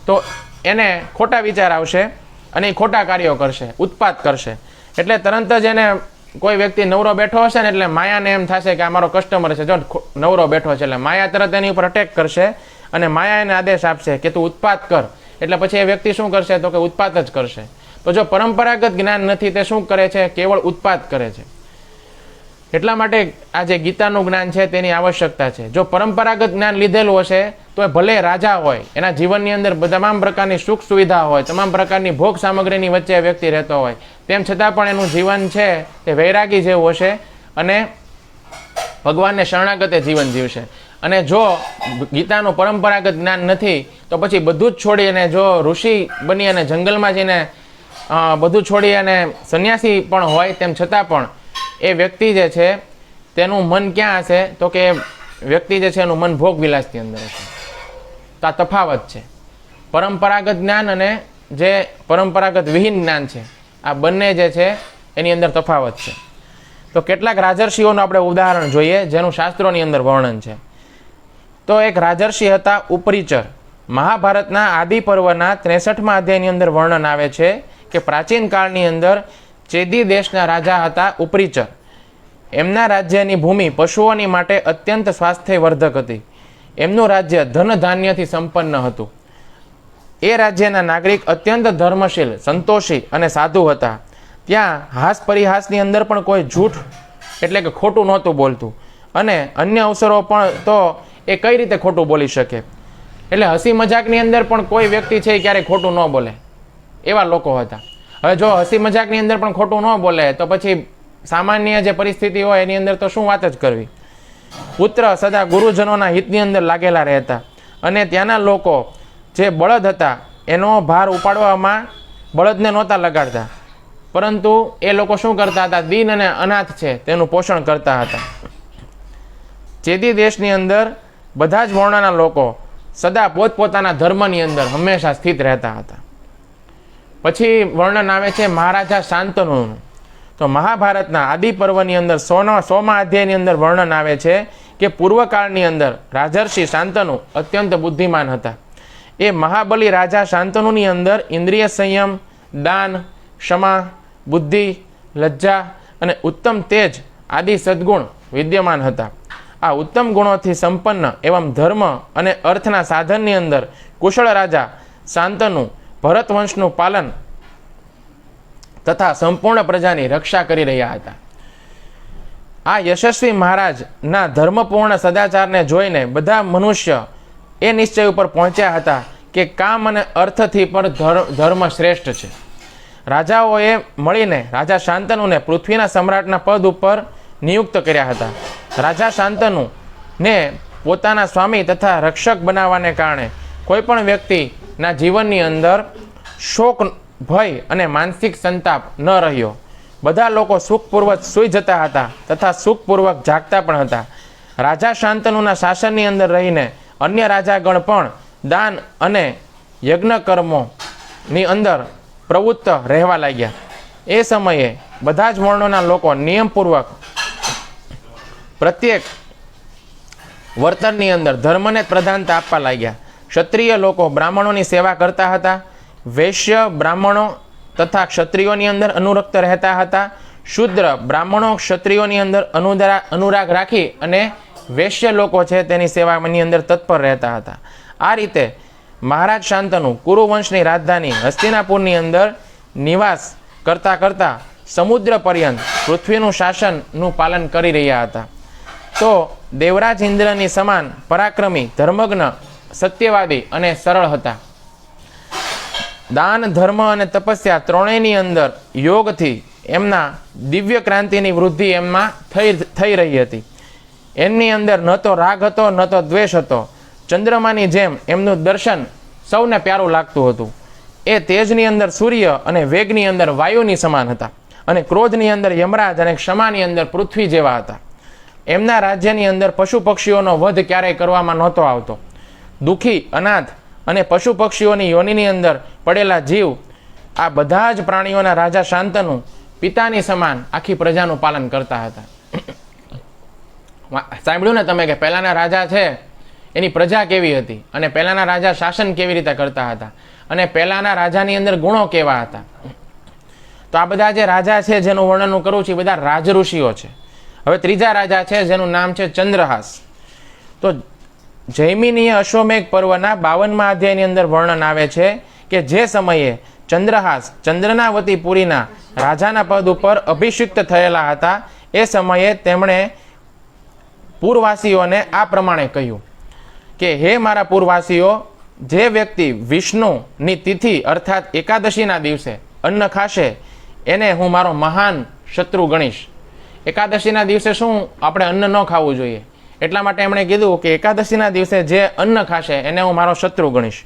Speaker 1: તો એને ખોટા વિચાર આવશે અને એ ખોટા કાર્યો કરશે, ઉત્પાત કરશે. એટલે તરત જ એને કોઈ વ્યક્તિ નવરો બેઠો હશે ને એટલે માયાને એમ થશે કે આ મારો કસ્ટમર છે, જો નવરો બેઠો છે, એટલે માયા તરત એની ઉપર અટેક કરશે અને માયા એને આદેશ આપશે કે તું ઉત્પાત કર. એટલે પછી એ વ્યક્તિ શું કરશે? તો કે ઉત્પાત જ કરશે. તો જો પરંપરાગત જ્ઞાન નથી તે શું કરે છે? કેવળ ઉત્પાત કરે છે. એટલા માટે આ જે ગીતાનું જ્ઞાન છે તેની આવશ્યકતા છે. જો પરંપરાગત જ્ઞાન લીધેલું હશે તો એ ભલે રાજા હોય, એના જીવનની અંદર તમામ પ્રકારની સુખ સુવિધા હોય, તમામ પ્રકારની ભોગ સામગ્રીની વચ્ચે વ્યક્તિ રહેતો હોય, તેમ છતાં પણ એનું જીવન છે તે વૈરાગી જેવું હશે અને ભગવાનને શરણાગતે જીવન જીવશે. અને જો ગીતાનું પરંપરાગત જ્ઞાન નથી તો પછી બધું જ છોડી અને જો ઋષિ બની અને જંગલમાં જઈને બધું છોડી અને સંન્યાસી પણ હોય, તેમ છતાં પણ એ વ્યક્તિ જે છે તેનું મન ક્યાં હશે? તો કે વ્યક્તિ જે છે એનું મન ભોગ વિલાસની અંદર હશે. તો આ તફાવત છે. પરંપરાગત જ્ઞાન અને જે પરંપરાગત વિહીન જ્ઞાન છે, આ બંને જે છે એની અંદર તફાવત છે. તો કેટલાક રાજર્ષિઓનું આપણે ઉદાહરણ જોઈએ જેનું શાસ્ત્રોની અંદર વર્ણન છે. તો એક રાજર્ષિ હતા ઉપરીચર. મહાભારતના આદિ પર્વના 63મા અધ્યાયની અંદર વર્ણન આવે છે કે પ્રાચીન કાળની અંદર ચેદી દેશના રાજા હતા ઉપરીચર. એમના રાજ્યની ભૂમિ પશુઓની માટે અત્યંત સ્વાસ્થ્યવર્ધક હતી. એમનું રાજ્ય ધન ધાન્યથી સંપન્ન હતું. એ રાજ્યના નાગરિક અત્યંત ધર્મશીલ, સંતોષી અને સાધુ હતા. ત્યાં હાસ પરિહાસની અંદર પણ કોઈ જૂઠ એટલે કે ખોટું નહોતું બોલતું, અને અન્ય અવસરો પણ તો એ કઈ રીતે ખોટું બોલી શકે? એટલે હસી મજાકની અંદર પણ કોઈ વ્યક્તિ છે ક્યારેય ખોટું ન બોલે, એવા લોકો હતા. હવે જો હસી મજાકની અંદર પણ ખોટું ન બોલે તો પછી સામાન્ય જે પરિસ્થિતિ હોય એની અંદર તો શું વાત જ કરવી. પુત્ર સદા ગુરુજનોના હિતની અંદર લાગેલા રહેતા, અને ત્યાંના લોકો જે બળદ હતા એનો ભાર ઉપાડવામાં બળદને નહોતા લગાડતા, પરંતુ એ લોકો શું કરતા હતા? દીન અને અનાથ છે તેનું પોષણ કરતા હતા. ચેદી દેશની અંદર બધા જ વર્ણના લોકો સદા પોતપોતાના ધર્મની અંદર હંમેશા સ્થિત રહેતા હતા. પછી વર્ણન આવે છે મહારાજા શાંતનુનું. તો મહાભારતના આદિ પર્વની અંદર 100મા અધ્યાયની અંદર વર્ણન આવે છે કે પૂર્વકાળની અંદર રાજર્ષિ શાંતનુ અત્યંત બુદ્ધિમાન હતા. એ મહાબલી રાજા શાંતનુની અંદર ઇન્દ્રિય સંયમ, દાન, ક્ષમા, બુદ્ધિ, લજ્જા અને ઉત્તમ તેજ આદિ સદ્ગુણ વિદ્યમાન હતા. આ ઉત્તમ ગુણોથી સંપન્ન એવં ધર્મ અને અર્થના સાધનની અંદર કુશળ રાજા શાંતનુ ભરત વંશનું પાલન તથા સંપૂર્ણ પ્રજાની રક્ષા કરી રહ્યા હતા. આ યશસ્વી મહારાજના ધર્મપૂર્ણ સદાચારને જોઈને બધા મનુષ્ય એ નિશ્ચય ઉપર પહોંચ્યા હતા કે કામ અને અર્થથી પર ધર્મ શ્રેષ્ઠ છે. રાજાઓએ મળીને રાજા શાંતનુને પૃથ્વીના સમ્રાટના પદ ઉપર નિયુક્ત કર્યા હતા. રાજા શાંતનુને પોતાના સ્વામી તથા રક્ષક બનાવવાને કારણે કોઈ પણ વ્યક્તિના જીવનની અંદર શોક, ભય અને માનસિક સંતાપ ન રહ્યો. બધા લોકો સુખપૂર્વક સૂઈ જતા હતા તથા સુખપૂર્વક જાગતા પણ હતા. રાજા શાંતનુના શાસનની અંદર રહીને અન્ય રાજાગણ પણ દાન અને યજ્ઞ કર્મોની અંદર પ્રવૃત્ત રહેવા લાગ્યા. એ સમયે બધા જ વર્ણોના લોકો નિયમપૂર્વક પ્રત્યેક વર્તનની અંદર ધર્મને પ્રધાનતા આપવા લાગ્યા. ક્ષત્રિય લોકો બ્રાહ્મણોની સેવા કરતા હતા. વૈશ્ય બ્રાહ્મણો તથા ક્ષત્રિયોની અંદર અનુરક્ત રહેતા હતા. શુદ્ર બ્રાહ્મણો ક્ષત્રિયોની અંદર અનુરાગ રાખી અને વૈશ્ય લોકો છે તેની સેવાની અંદર તત્પર રહેતા હતા. આ રીતે મહારાજ શાંતનુ કુરુવંશની રાજધાની હસ્તિનાપુરની અંદર નિવાસ કરતા કરતા સમુદ્ર પર્યંત પૃથ્વીનું શાસનનું પાલન કરી રહ્યા હતા. તો દેવરાજ ઇન્દ્રની સમાન પરાક્રમી, ધર્મજ્ઞ, સત્યવાદી અને સરળ હતા. દાન, ધર્મ અને તપસ્યા ત્રણેયની અંદર યોગથી એમના દિવ્ય ક્રાંતિની વૃદ્ધિ એમમાં થઈ રહી હતી. એમની અંદર ન તો રાગ હતો ન તો દ્વેષ હતો. ચંદ્રમાની જેમ એમનું દર્શન સૌને પ્યારું લાગતું હતું. એ તેજની અંદર સૂર્ય અને વેગની અંદર વાયુની સમાન હતા અને ક્રોધની અંદર યમરાજ અને ક્ષમાની અંદર પૃથ્વી જેવા હતા. એમના રાજ્યની અંદર પશુ પક્ષીઓનો વધ ક્યારેય કરવામાં નહોતો આવતો. દુઃખી, અનાથ અને પશુ પક્ષીઓની યોનિની અંદર પડેલા જીવ, આ બધા જ પ્રાણીઓના રાજા શાંતનુ પિતાની સમાન આખી પ્રજાનું પાલન કરતા હતા. સાંભળ્યું ને તમે કે પહેલાના રાજા છે એની પ્રજા કેવી હતી અને પહેલાના રાજા શાસન કેવી રીતે કરતા હતા અને પહેલાના રાજાની અંદર ગુણો કેવા હતા. તો આ બધા જે રાજા છે જેનું વર્ણન હું કરું છું એ બધા રાજઋષિઓ છે. હવે ત્રીજા રાજા છે જેનું નામ છે ચંદ્રહાસ. તો જૈમિનીય અશ્વમેઘ પર્વના 52મા અધ્યાયની અંદર વર્ણન આવે છે કે જે સમયે ચંદ્રહાસ ચંદ્રનાવતી પુરીના રાજાના પદ ઉપર અભિષિક્ત થયેલા હતા એ સમયે તેમણે પૂરવાસીઓને આ પ્રમાણે કહ્યું કે હે મારા પૂરવાસીઓ, જે વ્યક્તિ વિષ્ણુની તિથિ અર્થાત એકાદશીના દિવસે અન્ન ખાશે એને હું મારો મહાન શત્રુ ગણીશ. એકાદશીના દિવસે શું આપણે અન્ન ન ખાવું જોઈએ, એટલા માટે એમણે કીધું કે એકાદશીના દિવસે જે અન્ન ખાશે એને હું મારો શત્રુ ગણીશ.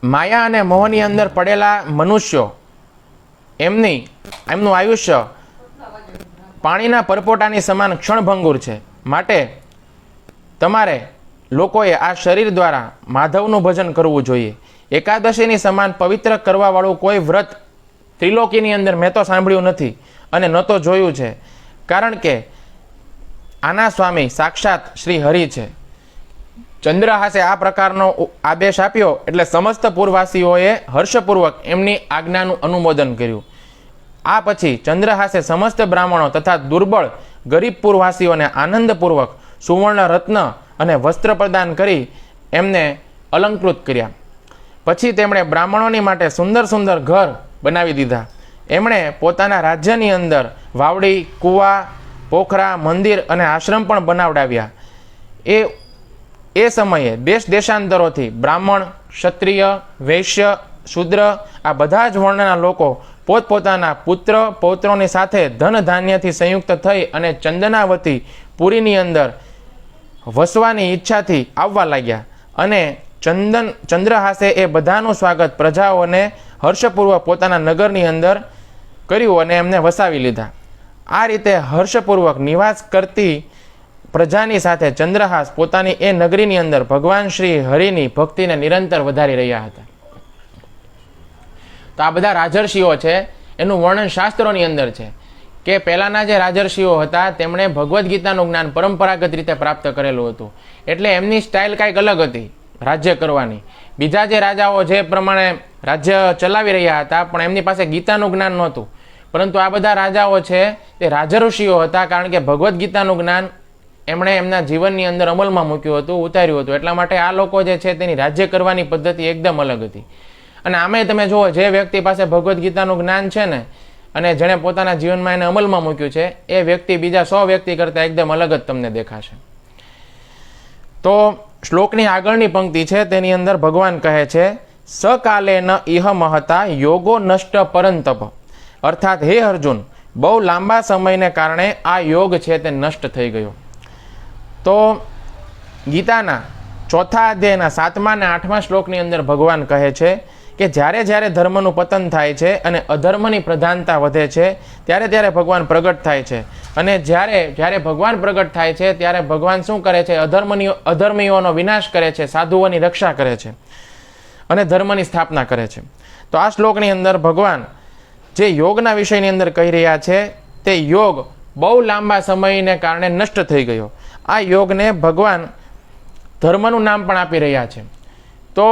Speaker 1: માયા અને મોહની અંદર પડેલા મનુષ્યો એમનું આયુષ્ય પાણીના પરપોટાની સમાન ક્ષણભંગુર છે. માટે તમારે લોકોએ આ શરીર દ્વારા માધવનું ભજન કરવું જોઈએ. એકાદશીની સમાન પવિત્ર કરવાવાળું કોઈ વ્રત ત્રિલોકીની અંદર મેં તો સાંભળ્યું નથી અને ન તો જોયું છે, કારણ કે આના સ્વામી સાક્ષાત શ્રી હરિ છે. ચંદ્રહાસે આ પ્રકારનો આદેશ આપ્યો એટલે સમસ્ત પૂરવાસીઓએ હર્ષપૂર્વક એમની આજ્ઞાનું અનુમોદન કર્યું. આ પછી ચંદ્રહાસે સમસ્ત બ્રાહ્મણો તથા દુર્બળ ગરીબ પૂરવાસીઓને આનંદપૂર્વક સુવર્ણ રત્ન અને વસ્ત્ર પ્રદાન કરી એમને અલંકૃત કર્યા. પછી તેમણે બ્રાહ્મણોની માટે સુંદર સુંદર ઘર બનાવી દીધા. એમણે પોતાના રાજ્યની અંદર વાવડી, કૂવા, પોખરા, મંદિર અને આશ્રમ પણ બનાવડાવ્યા. એ સમયે દેશ દેશાંતરોથી બ્રાહ્મણ, ક્ષત્રિય, વૈશ્ય, શૂદ્ર આ બધા જ વર્ણના લોકો પોતપોતાના પુત્ર પૌત્રોની સાથે ધન ધાન્યથી સંયુક્ત થઈ અને ચંદનાવતી પુરીની અંદર વસવાની ઈચ્છાથી આવવા લાગ્યા. અને ચંદ્રહાસે એ બધાનું સ્વાગત પ્રજાઓને હર્ષપૂર્વક પોતાના નગરની અંદર કર્યું અને એમને વસાવી લીધા. આ રીતે હર્ષપૂર્વક નિવાસ કરતી પ્રજાની સાથે ચંદ્રહાસ પોતાની એ નગરીની અંદર ભગવાન શ્રી હરિની ભક્તિને નિરંતર વધારી રહ્યા હતા. તો આ બધા રાજર્ષિઓ છે એનું વર્ણન શાસ્ત્રોની અંદર છે કે પહેલાંના જે રાજર્ષિઓ હતા તેમણે ભગવદ્ ગીતાનું જ્ઞાન પરંપરાગત રીતે પ્રાપ્ત કરેલું હતું. એટલે એમની સ્ટાઇલ કાંઈક અલગ હતી રાજ્ય કરવાની. બીજા જે રાજાઓ જે પ્રમાણે રાજ્ય ચલાવી રહ્યા હતા પણ એમની પાસે ગીતાનું જ્ઞાન નહોતું, પરંતુ આ બધા રાજાઓ છે તે રાજર્ષિઓ હતા, કારણ કે ભગવદ્ ગીતાનું જ્ઞાન એમણે એમના જીવનની અંદર અમલમાં મૂક્યું હતું, ઉતાર્યું હતું. એટલા માટે આ લોકો જે છે તેની રાજ્ય કરવાની પદ્ધતિ એકદમ અલગ હતી. અને આમે તમે જુઓ, જે વ્યક્તિ પાસે ભગવદ્ ગીતાનું જ્ઞાન છે ને અને જેણે પોતાના જીવનમાં એને અમલમાં મૂક્યું છે એ વ્યક્તિ બીજા 100 વ્યક્તિ કરતાં એકદમ અલગ જ તમને દેખાશે. તો શ્લોકની આગળની પંક્તિ છે તેની અંદર ભગવાન કહે છે સકાલે ન ઇહ મહતા યોગો નષ્ટ પરંતપ. અર્થાત હે અર્જુન, બહુ લાંબા સમયને કારણે આ યોગ છે તે નષ્ટ થઈ ગયો. તો ગીતાના ચોથા અધ્યાયના 7મા અને 8મા શ્લોકની અંદર ભગવાન કહે છે કે જ્યારે જ્યારે ધર્મનું પતન થાય છે અને અધર્મની પ્રધાનતા વધે છે ત્યારે ત્યારે ભગવાન પ્રગટ થાય છે. અને જ્યારે ભગવાન પ્રગટ થાય છે ત્યારે ભગવાન શું કરે છે? અધર્મીઓનો વિનાશ કરે છે, સાધુઓની રક્ષા કરે છે અને ધર્મની સ્થાપના કરે છે. તો આ શ્લોકની અંદર ભગવાન જે યોગના વિષયની અંદર કહી રહ્યા છે તે યોગ બહુ લાંબા સમયને કારણે નષ્ટ થઈ ગયો. આ યોગને ભગવાન ધર્મનું નામ પણ આપી રહ્યા છે. તો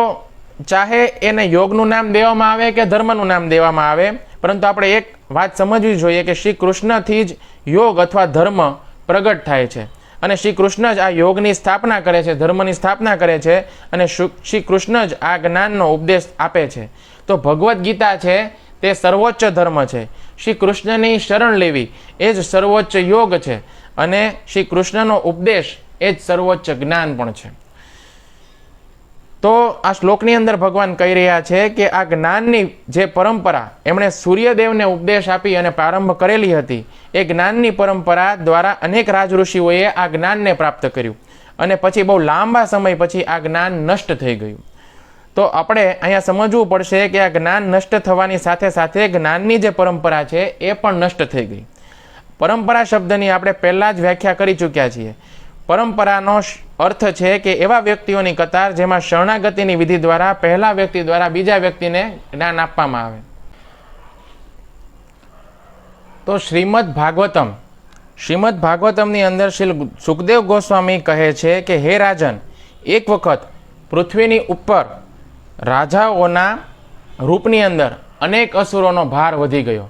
Speaker 1: ચાહે એને યોગનું નામ દેવામાં આવે કે ધર્મનું નામ દેવામાં આવે, પરંતુ આપણે એક વાત સમજવી જોઈએ કે શ્રી કૃષ્ણથી જ યોગ અથવા ધર્મ પ્રગટ થાય છે અને શ્રી કૃષ્ણ જ આ યોગની સ્થાપના કરે છે, ધર્મની સ્થાપના કરે છે અને શ્રી કૃષ્ણ જ આ જ્ઞાનનો ઉપદેશ આપે છે. તો ભગવદ્ ગીતા છે તે સર્વોચ્ચ ધર્મ છે. શ્રી કૃષ્ણની શરણ લેવી એ જ સર્વોચ્ચ યોગ છે અને શ્રી કૃષ્ણનો ઉપદેશ એ જ સર્વોચ્ચ જ્ઞાન પણ છે. તો આ શ્લોકની અંદર ભગવાન કહી રહ્યા છે કે આ જ્ઞાનની જે પરંપરા એમણે સૂર્યદેવને ઉપદેશ આપી અને પ્રારંભ કરેલી હતી, એ જ્ઞાનની પરંપરા દ્વારા અનેક રાજઋષિઓએ આ જ્ઞાનને પ્રાપ્ત કર્યું અને પછી બહુ લાંબા સમય પછી આ જ્ઞાન નષ્ટ થઈ ગયું. તો આપણે અહીંયા સમજવું પડશે કે આ જ્ઞાન નષ્ટ થવાની સાથે સાથે જ્ઞાનની જે પરંપરા છે એ પણ નષ્ટ થઈ ગઈ. પરંપરા શબ્દની આપણે પહેલાં જ વ્યાખ્યા કરી ચૂક્યા છીએ. પરંપરાનો અર્થ છે કે એવા વ્યક્તિઓની કતાર જેમાં શરણાગતિની વિધિ દ્વારા પહેલા વ્યક્તિ દ્વારા બીજા વ્યક્તિને જ્ઞાન આપવામાં આવે. તો શ્રીમદ ભાગવતમની અંદર શ્રી સુખદેવ ગોસ્વામી કહે છે કે હે રાજન, એક વખત પૃથ્વીની ઉપર રાજાઓના રૂપની અંદર અનેક અસુરોનો ભાર વધી ગયો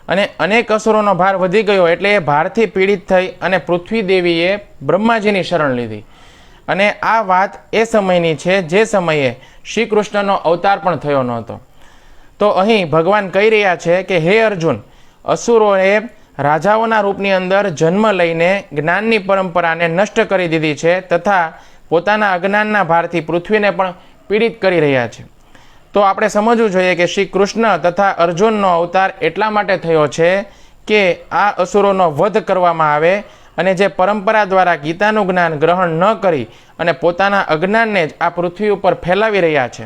Speaker 1: અને અનેક અસુરોનો ભાર વધી ગયો એટલે એ ભારથી પીડિત થઈ અને પૃથ્વી દેવીએ બ્રહ્માજીની શરણ લીધી. અને આ વાત એ સમયની છે જે સમયે શ્રી કૃષ્ણનો અવતાર પણ થયો નહોતો. તો અહીં ભગવાન કહી રહ્યા છે કે હે અર્જુન, અસુરોએ રાજાઓના રૂપની અંદર જન્મ લઈને જ્ઞાનની પરંપરાને નષ્ટ કરી દીધી છે તથા પોતાના અજ્ઞાનના ભારથી પૃથ્વીને પણ પીડિત કરી રહ્યા છે. તો આપણે સમજવું જોઈએ કે શ્રી કૃષ્ણ તથા અર્જુનનો અવતાર એટલા માટે થયો છે કે આ અસુરોનો વધ કરવામાં આવે અને જે પરંપરા દ્વારા ગીતાનું જ્ઞાન ગ્રહણ ન કરી અને પોતાના અજ્ઞાનને જ આ પૃથ્વી ઉપર ફેલાવી રહ્યા છે.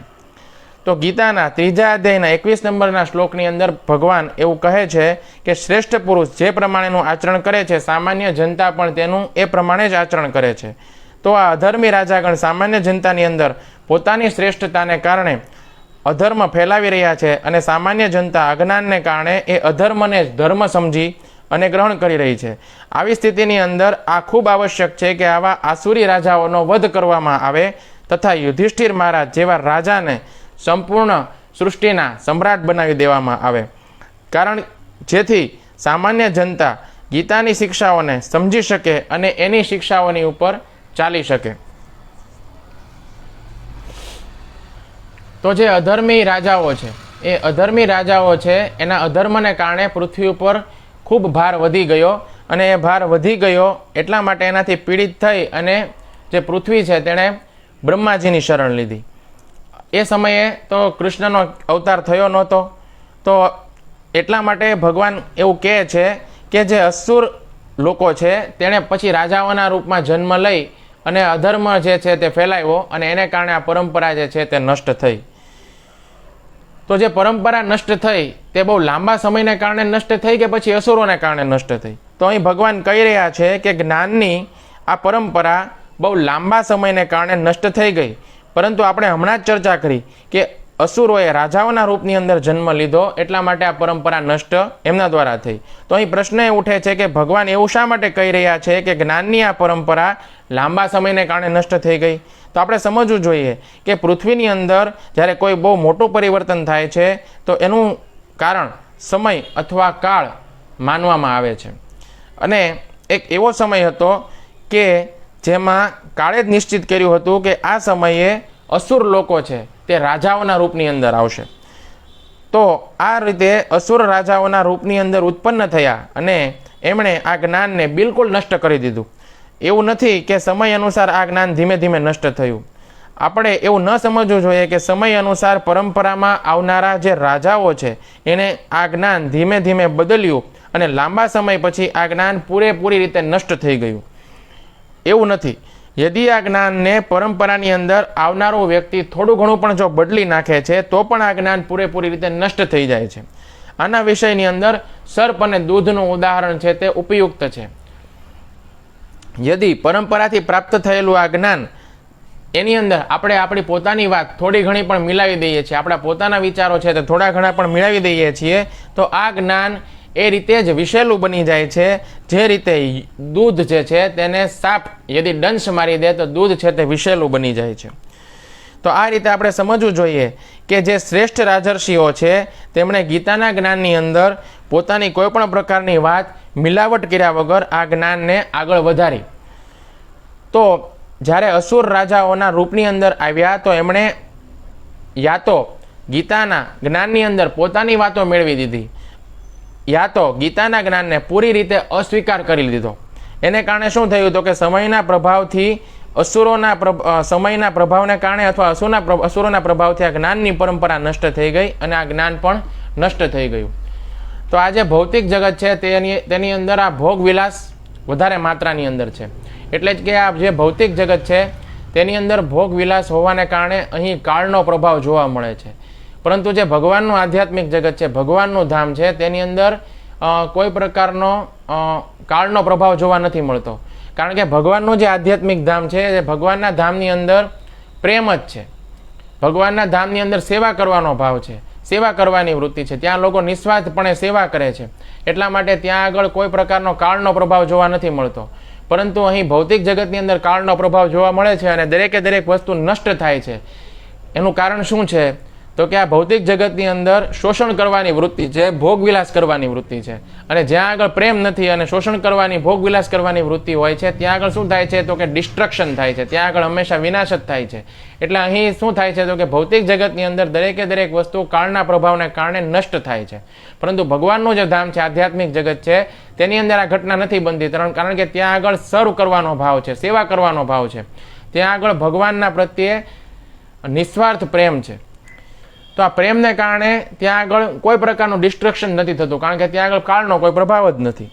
Speaker 1: તો ગીતાના 3જા અધ્યાયના 21 નંબરના શ્લોકની અંદર ભગવાન એવું કહે છે કે શ્રેષ્ઠ પુરુષ જે પ્રમાણેનું આચરણ કરે છે, સામાન્ય જનતા પણ તેનું એ પ્રમાણે જ આચરણ કરે છે. તો આ અધર્મી રાજાગણ સામાન્ય જનતાની અંદર પોતાની શ્રેષ્ઠતાને કારણે અધર્મ ફેલાવી રહ્યા છે અને સામાન્ય જનતા અજ્ઞાનને કારણે એ અધર્મને જ ધર્મ સમજી અને ગ્રહણ કરી રહી છે. આવી સ્થિતિની અંદર આ ખૂબ આવશ્યક છે કે આવા આસુરી રાજાઓનો વધ કરવામાં આવે તથા યુધિષ્ઠિર મહારાજ જેવા રાજાને સંપૂર્ણ સૃષ્ટિના સમ્રાટ બનાવી દેવામાં આવે, કારણ જેથી સામાન્ય જનતા ગીતાની શિક્ષાઓને સમજી શકે અને એની શિક્ષાઓની ઉપર ચાલી શકે. તો જે અધર્મી રાજાઓ છે એ અધર્મી રાજાઓ છે એના અધર્મને કારણે પૃથ્વી ઉપર ખૂબ ભાર વધી ગયો અને એ ભાર વધી ગયો એટલા માટે એનાથી પીડિત થઈ અને જે પૃથ્વી છે તેણે બ્રહ્માજીની શરણ લીધી. એ સમયે તો કૃષ્ણનો અવતાર થયો નહોતો. તો એટલા માટે ભગવાન એવું કહે છે કે જે અસુર લોકો છે તેણે પછી રાજાઓના રૂપમાં જન્મ લઈ અને અધર્મ જે છે તે ફેલાવ્યો અને એને કારણે આ પરંપરા જે છે તે નષ્ટ થઈ. તો જે પરંપરા નષ્ટ થઈ તે બહુ લાંબા સમયને કારણે નષ્ટ થઈ કે પછી અસુરોને કારણે નષ્ટ થઈ? તો અહીં ભગવાન કહી રહ્યા છે કે જ્ઞાનની આ પરંપરા બહુ લાંબા સમયને કારણે નષ્ટ થઈ ગઈ, પરંતુ આપણે હમણાં જ ચર્ચા કરી કે અસુરોએ રાજાઓના રૂપની અંદર જન્મ લીધો એટલા માટે આ પરંપરા નષ્ટ એમના દ્વારા થઈ. તો અહીં પ્રશ્ન એ ઉઠે છે કે ભગવાન એવું શા માટે કહી રહ્યા છે કે જ્ઞાનની આ પરંપરા લાંબા સમયને કારણે નષ્ટ થઈ ગઈ? તો આપણે સમજવું જોઈએ કે પૃથ્વીની અંદર જ્યારે કોઈ બહુ મોટું પરિવર્તન થાય છે તો એનું કારણ સમય અથવા કાળ માનવામાં આવે છે. અને એક એવો સમય હતો કે જેમાં કાળે જ નિશ્ચિત કર્યું હતું કે આ સમયે અસુર લોકો છે તે રાજાઓના રૂપની અંદર આવશે. તો આ રીતે અસુર રાજાઓના રૂપની અંદર ઉત્પન્ન થયા અને એમણે આ જ્ઞાનને બિલકુલ નષ્ટ કરી દીધું. એવું નથી કે સમય અનુસાર આ જ્ઞાન ધીમે ધીમે નષ્ટ થયું. આપણે એવું ન સમજવું જોઈએ કે સમય અનુસાર પરંપરામાં આવનારા જે રાજાઓ છે એને આ જ્ઞાન ધીમે ધીમે બદલ્યું અને લાંબા સમય પછી આ જ્ઞાન પૂરેપૂરી રીતે નષ્ટ થઈ ગયું. એવું નથી. યદિ આ જ્ઞાનને પરંપરાની અંદર આવનારો વ્યક્તિ થોડું ઘણું પણ જો બદલી નાખે છે તો પણ આ જ્ઞાન પૂરેપૂરી રીતે નષ્ટ થઈ જાય છે. આના વિષયની અંદર સર્પ અને દૂધનું ઉદાહરણ છે તે ઉપયુક્ત છે. યદિ પરંપરાથી પ્રાપ્ત થયેલું આ જ્ઞાન એની અંદર આપણે આપણી પોતાની વાત થોડી ઘણી પણ મિલાવી દઈએ છીએ, આપણા પોતાના વિચારો છે તે થોડા ઘણા પણ મિલાવી દઈએ છીએ, તો આ જ્ઞાન એ રીતે જ વિષેલું બની જાય છે. જે રીતે દૂધ જે છે તેને સાપ યદિ દંશ મારી દે તો દૂધ છે તે વિષેલું બની જાય છે. તો આ રીતે આપણે સમજવું જોઈએ કે જે શ્રેષ્ઠ રાજર્ષિઓ છે તેમણે ગીતાના જ્ઞાનની અંદર પોતાની કોઈ પણ પ્રકારની વાત મિલાવટ કર્યા વગર આ જ્ઞાનને આગળ વધારી. તો જ્યારે અસુર રાજાઓના રૂપની અંદર આવ્યા તો એમણે યા તો ગીતાના જ્ઞાનની અંદર પોતાની વાતો મેળવી દીધી, યા તો ગીતાના જ્ઞાનને પૂરી રીતે અસ્વીકાર કરી લીધો. એને કારણે શું થયું તો કે સમયના પ્રભાવથી સમયના પ્રભાવને કારણે અથવા અસુરોના પ્રભાવથી આ જ્ઞાનની પરંપરા નષ્ટ થઈ ગઈ અને આ જ્ઞાન પણ નષ્ટ થઈ ગયું. તો આ જે ભૌતિક જગત છે તેની અંદર આ ભોગ વિલાસ વધારે માત્રાની અંદર છે. એટલે જ કે આ જે ભૌતિક જગત છે તેની અંદર ભોગ વિલાસ હોવાને કારણે અહીં કાળનો પ્રભાવ જોવા મળે છે. પરંતુ જે ભગવાનનું આધ્યાત્મિક જગત છે, ભગવાનનું ધામ છે, તેની અંદર કોઈ પ્રકારનો કાળનો પ્રભાવ જોવા નથી મળતો. કારણ કે ભગવાનનું જે આધ્યાત્મિક ધામ છે એ ભગવાનના ધામની અંદર પ્રેમ જ છે. ભગવાનના ધામની અંદર સેવા કરવાનો ભાવ છે, સેવા કરવાની વૃત્તિ છે. ત્યાં લોકો નિસ્વાર્થપણે સેવા કરે છે. એટલા માટે ત્યાં આગળ કોઈ પ્રકારનો કાળનો પ્રભાવ જોવા નથી મળતો. પરંતુ અહીં ભૌતિક જગતની અંદર કાળનો પ્રભાવ જોવા મળે છે અને દરેકે દરેક વસ્તુ નષ્ટ થાય છે. એનું કારણ શું છે તો કે આ ભૌતિક જગતની અંદર શોષણ કરવાની વૃત્તિ છે, ભોગવિલાસ કરવાની વૃત્તિ છે. અને જ્યાં આગળ પ્રેમ નથી અને શોષણ કરવાની, ભોગવિલાસ કરવાની વૃત્તિ હોય છે ત્યાં આગળ શું થાય છે તો કે ડિસ્ટ્રક્શન થાય છે, ત્યાં આગળ હંમેશા વિનાશ જ થાય છે. એટલે અહીં શું થાય છે તો કે ભૌતિક જગતની અંદર દરેકે દરેક વસ્તુ કાળના પ્રભાવને કારણે નષ્ટ થાય છે. પરંતુ ભગવાનનું જે ધામ છે, આધ્યાત્મિક જગત છે, તેની અંદર આ ઘટના નથી બનતી. કારણ કે ત્યાં આગળ સર્વ કરવાનો ભાવ છે, સેવા કરવાનો ભાવ છે. ત્યાં આગળ ભગવાનના પ્રત્યે નિસ્વાર્થ પ્રેમ છે. તો આ પ્રેમને કારણે ત્યાં આગળ કોઈ પ્રકારનું ડિસ્ટ્રક્શન નથી થતું, કારણ કે ત્યાં આગળ કાળનો કોઈ પ્રભાવ જ નથી.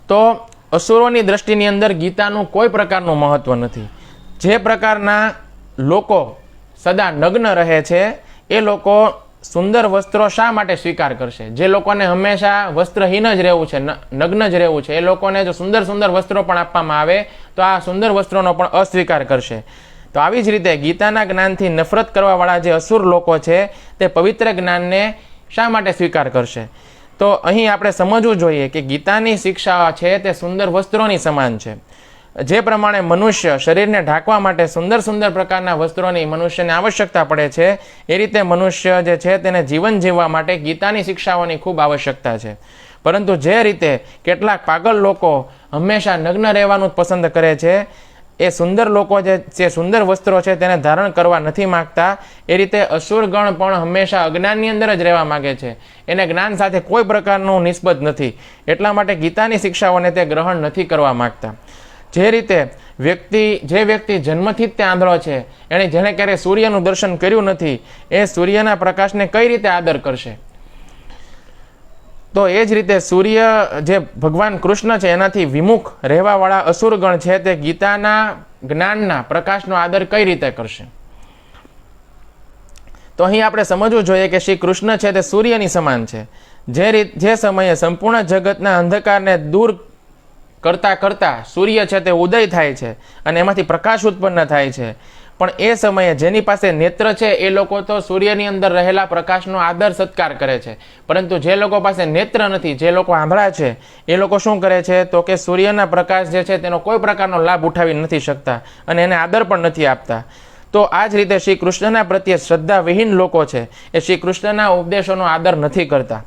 Speaker 1: તો અસુરોની દ્રષ્ટિની અંદર ગીતાનું કોઈ પ્રકારનું મહત્વ નથી. જે પ્રકારના લોકો સદા નગ્ન રહે છે એ લોકો સુંદર વસ્ત્રો શા માટે સ્વીકાર કરશે? જે લોકોને હંમેશા વસ્ત્રહીન જ રહેવું છે, નગ્ન જ રહેવું છે, એ લોકોને જો સુંદર સુંદર વસ્ત્રો પણ આપવામાં આવે તો આ સુંદર વસ્ત્રોનો પણ અસ્વીકાર કરશે. તો આવી જ રીતે ગીતાના જ્ઞાનથી નફરત કરવાવાળા જે અસુર લોકો છે તે પવિત્ર જ્ઞાનને શા માટે સ્વીકાર કરશે? તો અહીં આપણે સમજવું જોઈએ કે ગીતાની શિક્ષા છે તે સુંદર વસ્ત્રોની સમાન છે. જે પ્રમાણે મનુષ્ય શરીરને ઢાંકવા માટે સુંદર સુંદર પ્રકારના વસ્ત્રોની મનુષ્યને આવશ્યકતા પડે છે, એ રીતે મનુષ્ય જે છે તેને જીવન જીવવા માટે ગીતાની શિક્ષાઓની ખૂબ આવશ્યકતા છે. પરંતુ જે રીતે કેટલાક પાગલ લોકો હંમેશા નગ્ન રહેવાનું પસંદ કરે છે, એ સુંદર લોકો જે સુંદર વસ્ત્રો છે તેને ધારણ કરવા નથી માગતા, એ રીતે અસુરગણ પણ હંમેશા અજ્ઞાનની અંદર જ રહેવા માગે છે. એને જ્ઞાન સાથે કોઈ પ્રકારનું નિસ્બત નથી. એટલા માટે ગીતાની શિક્ષાઓને તે ગ્રહણ નથી કરવા માગતા. જે રીતે જે વ્યક્તિ જન્મથી જ તે આંધળો છે, જેણે ક્યારેય સૂર્યનું દર્શન કર્યું નથી, એ સૂર્યના પ્રકાશને કઈ રીતે આદર કરશે? તો એ જ રીતે સૂર્ય જે ભગવાન કૃષ્ણ છે એનાથી વિમુખ રહેવાવાળા અસુરગણ છે તે ગીતાના જ્ઞાનના પ્રકાશનો આદર કઈ રીતે કરશે? તો અહીં આપણે સમજવું જોઈએ કે શ્રી કૃષ્ણ છે તે સૂર્યની સમાન છે. જે સમયે સંપૂર્ણ જગતના અંધકારને દૂર કરતા કરતા સૂર્ય છે તે ઉદય થાય છે અને એમાંથી પ્રકાશ ઉત્પન્ન થાય છે, પણ એ સમયે જેની પાસે નેત્ર છે એ લોકો તો સૂર્યની અંદર રહેલા પ્રકાશનો આદર સત્કાર કરે છે. પરંતુ જે લોકો પાસે નેત્ર નથી, જે લોકો આંધળા છે, એ લોકો શું કરે છે તો કે સૂર્યના પ્રકાશ જે છે તેનો કોઈ પ્રકારનો લાભ ઉઠાવી નથી શકતા અને એને આદર પણ નથી આપતા. તો આ જ રીતે શ્રી કૃષ્ણના પ્રત્યે શ્રદ્ધાવિહીન લોકો છે એ શ્રી કૃષ્ણના ઉપદેશોનો આદર નથી કરતા.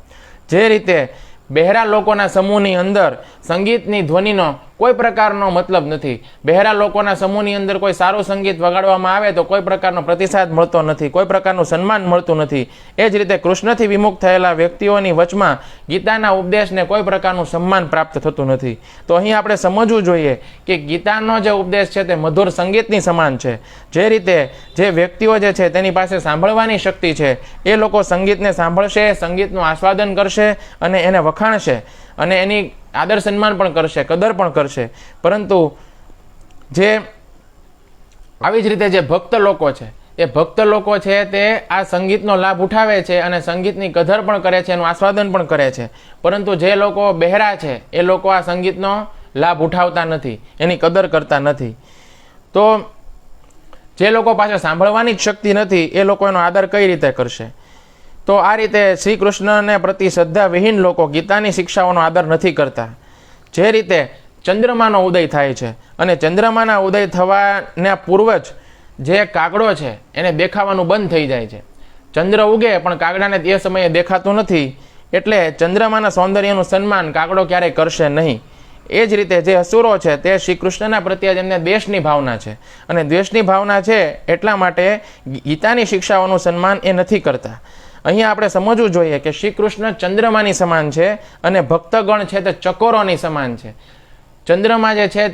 Speaker 1: જે રીતે બહેરા લોકોના સમૂહની અંદર સંગીતની ધ્વનિનો કોઈ પ્રકારનો મતલબ નથી. બહેરા લોકોના સમૂહની અંદર કોઈ સારું સંગીત વગાડવામાં આવે તો કોઈ પ્રકારનો પ્રતિસાદ મળતો નથી, કોઈ પ્રકારનું સન્માન મળતું નથી. એ જ રીતે કૃષ્ણથી વિમુખ થયેલા વ્યક્તિઓની વચમાં ગીતાના ઉપદેશને કોઈ પ્રકારનું સન્માન પ્રાપ્ત થતું નથી. તો અહીં આપણે સમજવું જોઈએ કે ગીતાનો જે ઉપદેશ છે તે મધુર સંગીતની સમાન છે. જે રીતે જે વ્યક્તિઓ જે છે તેની પાસે સાંભળવાની શક્તિ છે એ લોકો સંગીતને સાંભળશે, સંગીતનું આસ્વાદન કરશે અને એને વખાણશે અને એની આદર સન્માન પણ કરશે, કદર પણ કરશે. પરંતુ જે આવી જ રીતે જે ભક્ત લોકો છે એ ભક્ત લોકો છે તે આ સંગીતનો લાભ ઉઠાવે છે અને સંગીતની કદર પણ કરે છે, એનું આસ્વાદન પણ કરે છે. પરંતુ જે લોકો બહેરા છે એ લોકો આ સંગીતનો લાભ ઉઠાવતા નથી, એની કદર કરતા નથી. તો જે લોકો પાસે સાંભળવાની જ શક્તિ નથી એ લોકો એનો આદર કઈ રીતે કરશે? તો આ રીતે શ્રી કૃષ્ણને પ્રતિ શ્રદ્ધા વિહીન લોકો ગીતાની શિક્ષાઓનો આદર નથી કરતા. જે રીતે ચંદ્રમાનો ઉદય થાય છે અને ચંદ્રમાના ઉદય થવાના પૂર્વ જ જે કાગડો છે એને દેખાવાનું બંધ થઈ જાય છે. ચંદ્ર ઉગે પણ કાગડાને તે સમયે દેખાતું નથી, એટલે ચંદ્રમાના સૌંદર્યનું સન્માન કાગડો ક્યારેય કરશે નહીં. એ જ રીતે જે અસુરો છે તે શ્રી કૃષ્ણના પ્રત્યે જેમને દ્વેષની ભાવના છે અને દ્વેષની ભાવના છે એટલા માટે ગીતાની શિક્ષાઓનું સન્માન એ નથી કરતા. અહીંયા આપણે સમજવું જોઈએ કે શ્રી કૃષ્ણ ચંદ્રમાની સમાન છે અને ભક્તગણ છે તે ચકોરોની સમાન છે. ચંદ્રમા જે છે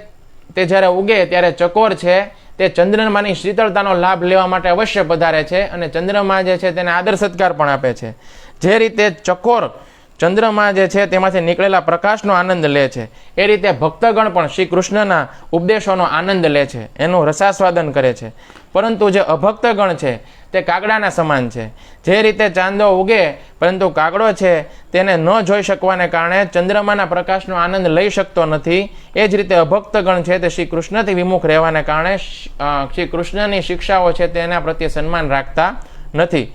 Speaker 1: તે જ્યારે ઉગે ત્યારે ચકોર છે તે ચંદ્રમાની શીતળતાનો લાભ લેવા માટે અવશ્ય પધારે છે અને ચંદ્રમા જે છે તેને આદર સત્કાર પણ આપે છે. જે રીતે ચકોર ચંદ્રમા જે છે તેમાંથી નીકળેલા પ્રકાશનો આનંદ લે છે એ રીતે ભક્તગણ પણ શ્રી કૃષ્ણના ઉપદેશોનો આનંદ લે છે, એનું રસાસ્વાદન કરે છે. પરંતુ જે અભક્તગણ છે તે કાગડાના સમાન છે. જે રીતે ચાંદો ઉગે પરંતુ કાગડો છે તેને ન જોઈ શકવાને કારણે ચંદ્રમાના પ્રકાશનો આનંદ લઈ શકતો નથી, એ જ રીતે અભક્તગણ છે તે શ્રી કૃષ્ણથી વિમુખ રહેવાને કારણે શ્રી કૃષ્ણની શિક્ષાઓ છે તેના પ્રત્યે સન્માન રાખતા નથી.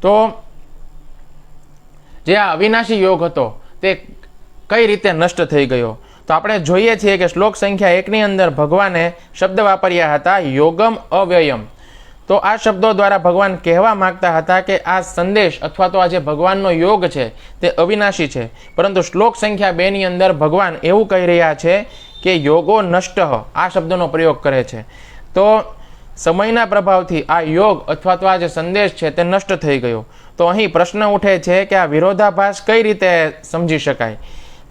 Speaker 1: તો જે આ અવિનાશી યોગ હતો તે કઈ રીતે નષ્ટ થઈ ગયો? તો આપણે જોઈએ છીએ કે શ્લોક સંખ્યા 1ની અંદર ભગવાને શબ્દ વાપર્યા હતા યોગમ અવ્યયમ. તો આ શબ્દો દ્વારા ભગવાન કહેવા માંગતા હતા કે આ સંદેશ અથવા તો આ જે ભગવાનનો યોગ છે તે અવિનાશી છે. પરંતુ શ્લોક સંખ્યા 2ની અંદર ભગવાન એવું કહી રહ્યા છે કે યોગો નષ્ટ, આ શબ્દનો પ્રયોગ કરે છે. તો સમયના પ્રભાવથી આ યોગ અથવા તો આ જે સંદેશ છે તે નષ્ટ થઈ ગયો. તો અહીં પ્રશ્ન ઉઠે છે કે આ વિરોધાભાસ કઈ રીતે સમજી શકાય?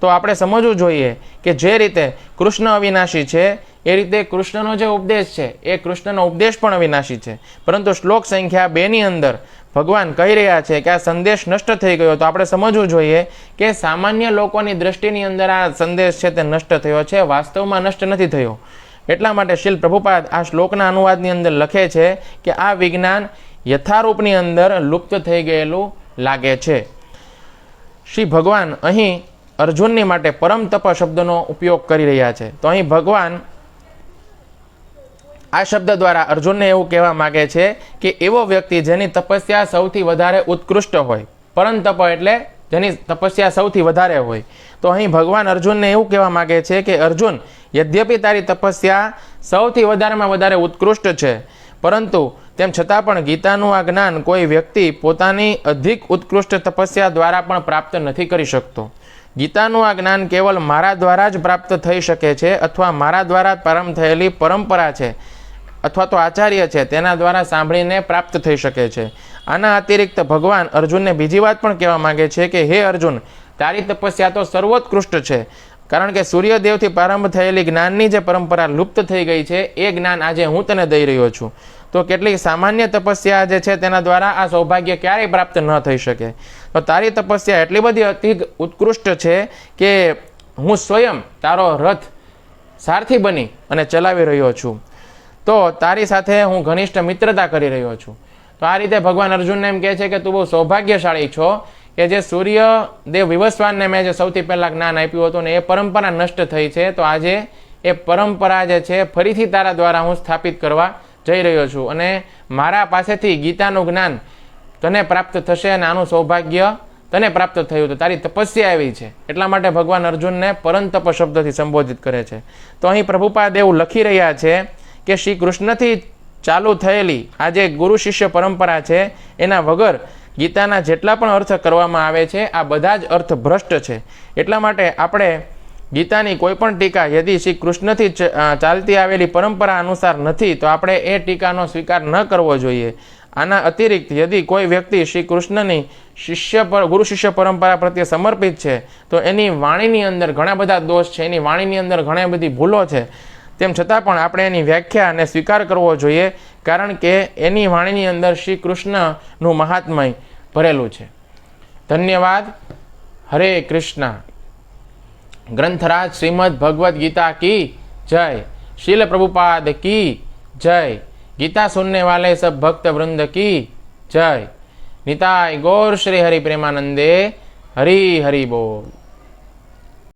Speaker 1: તો આપણે સમજવું જોઈએ કે જે રીતે કૃષ્ણ અવિનાશી છે એ રીતે કૃષ્ણનો જે ઉપદેશ છે એ કૃષ્ણનો ઉપદેશ પણ અવિનાશી છે. પરંતુ શ્લોક સંખ્યા 2ની અંદર ભગવાન કહી રહ્યા છે કે આ સંદેશ નષ્ટ થઈ ગયો. તો આપણે સમજવું જોઈએ કે સામાન્ય લોકોની દ્રષ્ટિની અંદર આ સંદેશ છે તે નષ્ટ થયો છે, વાસ્તવમાં નષ્ટ નથી થયો. એટલા માટે શીલ પ્રભુપાદ આ શ્લોકના અનુવાદની અંદર લખે છે કે આ વિજ્ઞાન યથારૂપની અંદર લુપ્ત થઈ ગયેલું લાગે છે. શ્રી ભગવાન અહીં અર્જુનની માટે પરમ તપ શબ્દનો ઉપયોગ કરી રહ્યા છે. તો અહીં ભગવાન આ શબ્દ દ્વારા અર્જુનને એવું કહેવા માગે છે કે એવો વ્યક્તિ જેની તપસ્યા સૌથી વધારે ઉત્કૃષ્ટ હોય, પરમ તપ એટલે જેની તપસ્યા સૌથી વધારે હોય. તો અહીં ભગવાન અર્જુનને એવું કહેવા માગે છે કે અર્જુન, યદ્યપિ તારી તપસ્યા સૌથી વધારેમાં વધારે ઉત્કૃષ્ટ છે, પરંતુ તેમ છતાં પણ ગીતાનું આ જ્ઞાન કોઈ વ્યક્તિ પોતાની અધિક ઉત્કૃષ્ટ તપસ્યા દ્વારા પણ પ્રાપ્ત નથી કરી શકતો. ગીતાનું આ જ્ઞાન કેવલ મારા દ્વારા જ પ્રાપ્ત થઈ શકે છે અથવા મારા દ્વારા પ્રારંભ થયેલી પરંપરા છે અથવા તો આચાર્ય છે તેના દ્વારા સાંભળીને પ્રાપ્ત થઈ શકે છે. આના અતિરિક્ત ભગવાન અર્જુનને બીજી વાત પણ કહેવા માંગે છે કે હે અર્જુન, તારી તપસ્યા તો સર્વોત્કૃષ્ટ છે, કારણ કે સૂર્યદેવથી પ્રારંભ થયેલી જ્ઞાનની જે પરંપરા લુપ્ત થઈ ગઈ છે એ જ્ઞાન આજે હું તને દઈ રહ્યો છું. તો કેટલીક સામાન્ય તપસ્યા જે છે તેના દ્વારા આ સૌભાગ્ય ક્યારેય પ્રાપ્ત ન થઈ શકે. તો તારી તપસ્યા એટલી બધી અતિ ઉત્કૃષ્ટ છે કે હું સ્વયં તારો રથ સારથી બની અને ચલાવી રહ્યો છું. તો તારી સાથે હું ઘનિષ્ઠ મિત્રતા કરી રહ્યો છું. તો આ રીતે ભગવાન અર્જુનને એમ કહે છે કે તું બહુ સૌભાગ્યશાળી છો કે જે સૂર્યદેવ વિવસ્વાનને મેં જે સૌથી પહેલાં જ્ઞાન આપ્યું હતું ને એ પરંપરા નષ્ટ થઈ છે. તો આજે એ પરંપરા જે છે ફરીથી તારા દ્વારા હું સ્થાપિત કરવા જઈ રહ્યો છું અને મારા પાસેથી ગીતાનું જ્ઞાન તને પ્રાપ્ત થશે અને આનું સૌભાગ્ય તને પ્રાપ્ત થયું. તો તારી તપસ્યા એવી છે. એટલા માટે ભગવાન અર્જુનને પરંતપ શબ્દથી સંબોધિત કરે છે. તો અહીં પ્રભુપાદ એવું લખી રહ્યા છે કે શ્રી કૃષ્ણથી ચાલુ થયેલી આ જે ગુરુ શિષ્ય પરંપરા છે એના વગર ગીતાના જેટલા પણ અર્થ કરવામાં આવે છે આ બધા જ અર્થ ભ્રષ્ટ છે. એટલા માટે આપણે ગીતાની કોઈ પણ ટીકા યદિ શ્રી કૃષ્ણથી ચાલતી આવેલી પરંપરા અનુસાર નથી તો આપણે એ ટીકાનો સ્વીકાર ન કરવો જોઈએ. આના અતિરિક્ત યદિ કોઈ વ્યક્તિ શ્રી કૃષ્ણની ગુરુ શિષ્ય પરંપરા પ્રત્યે સમર્પિત છે તો એની વાણીની અંદર ઘણા બધા દોષ છે, એની વાણીની અંદર ઘણી બધી ભૂલો છે. તેમ છતાં પણ આપણે એની વ્યાખ્યા અને સ્વીકાર કરવો જોઈએ, કારણ કે એની વાણીની અંદર શ્રી કૃષ્ણનું મહાત્મય ભરેલું છે. ધન્યવાદ. હરે કૃષ્ણ. ગ્રંથરાજ શ્રીમદ ભગવદ્ ગીતા કી જય. શીલ પ્રભુપાદ કી જય. गीता सुनने वाले सब भक्त वृंद की जय. निताय गौर श्री हरि प्रेमानंदे. हरि हरि बोल.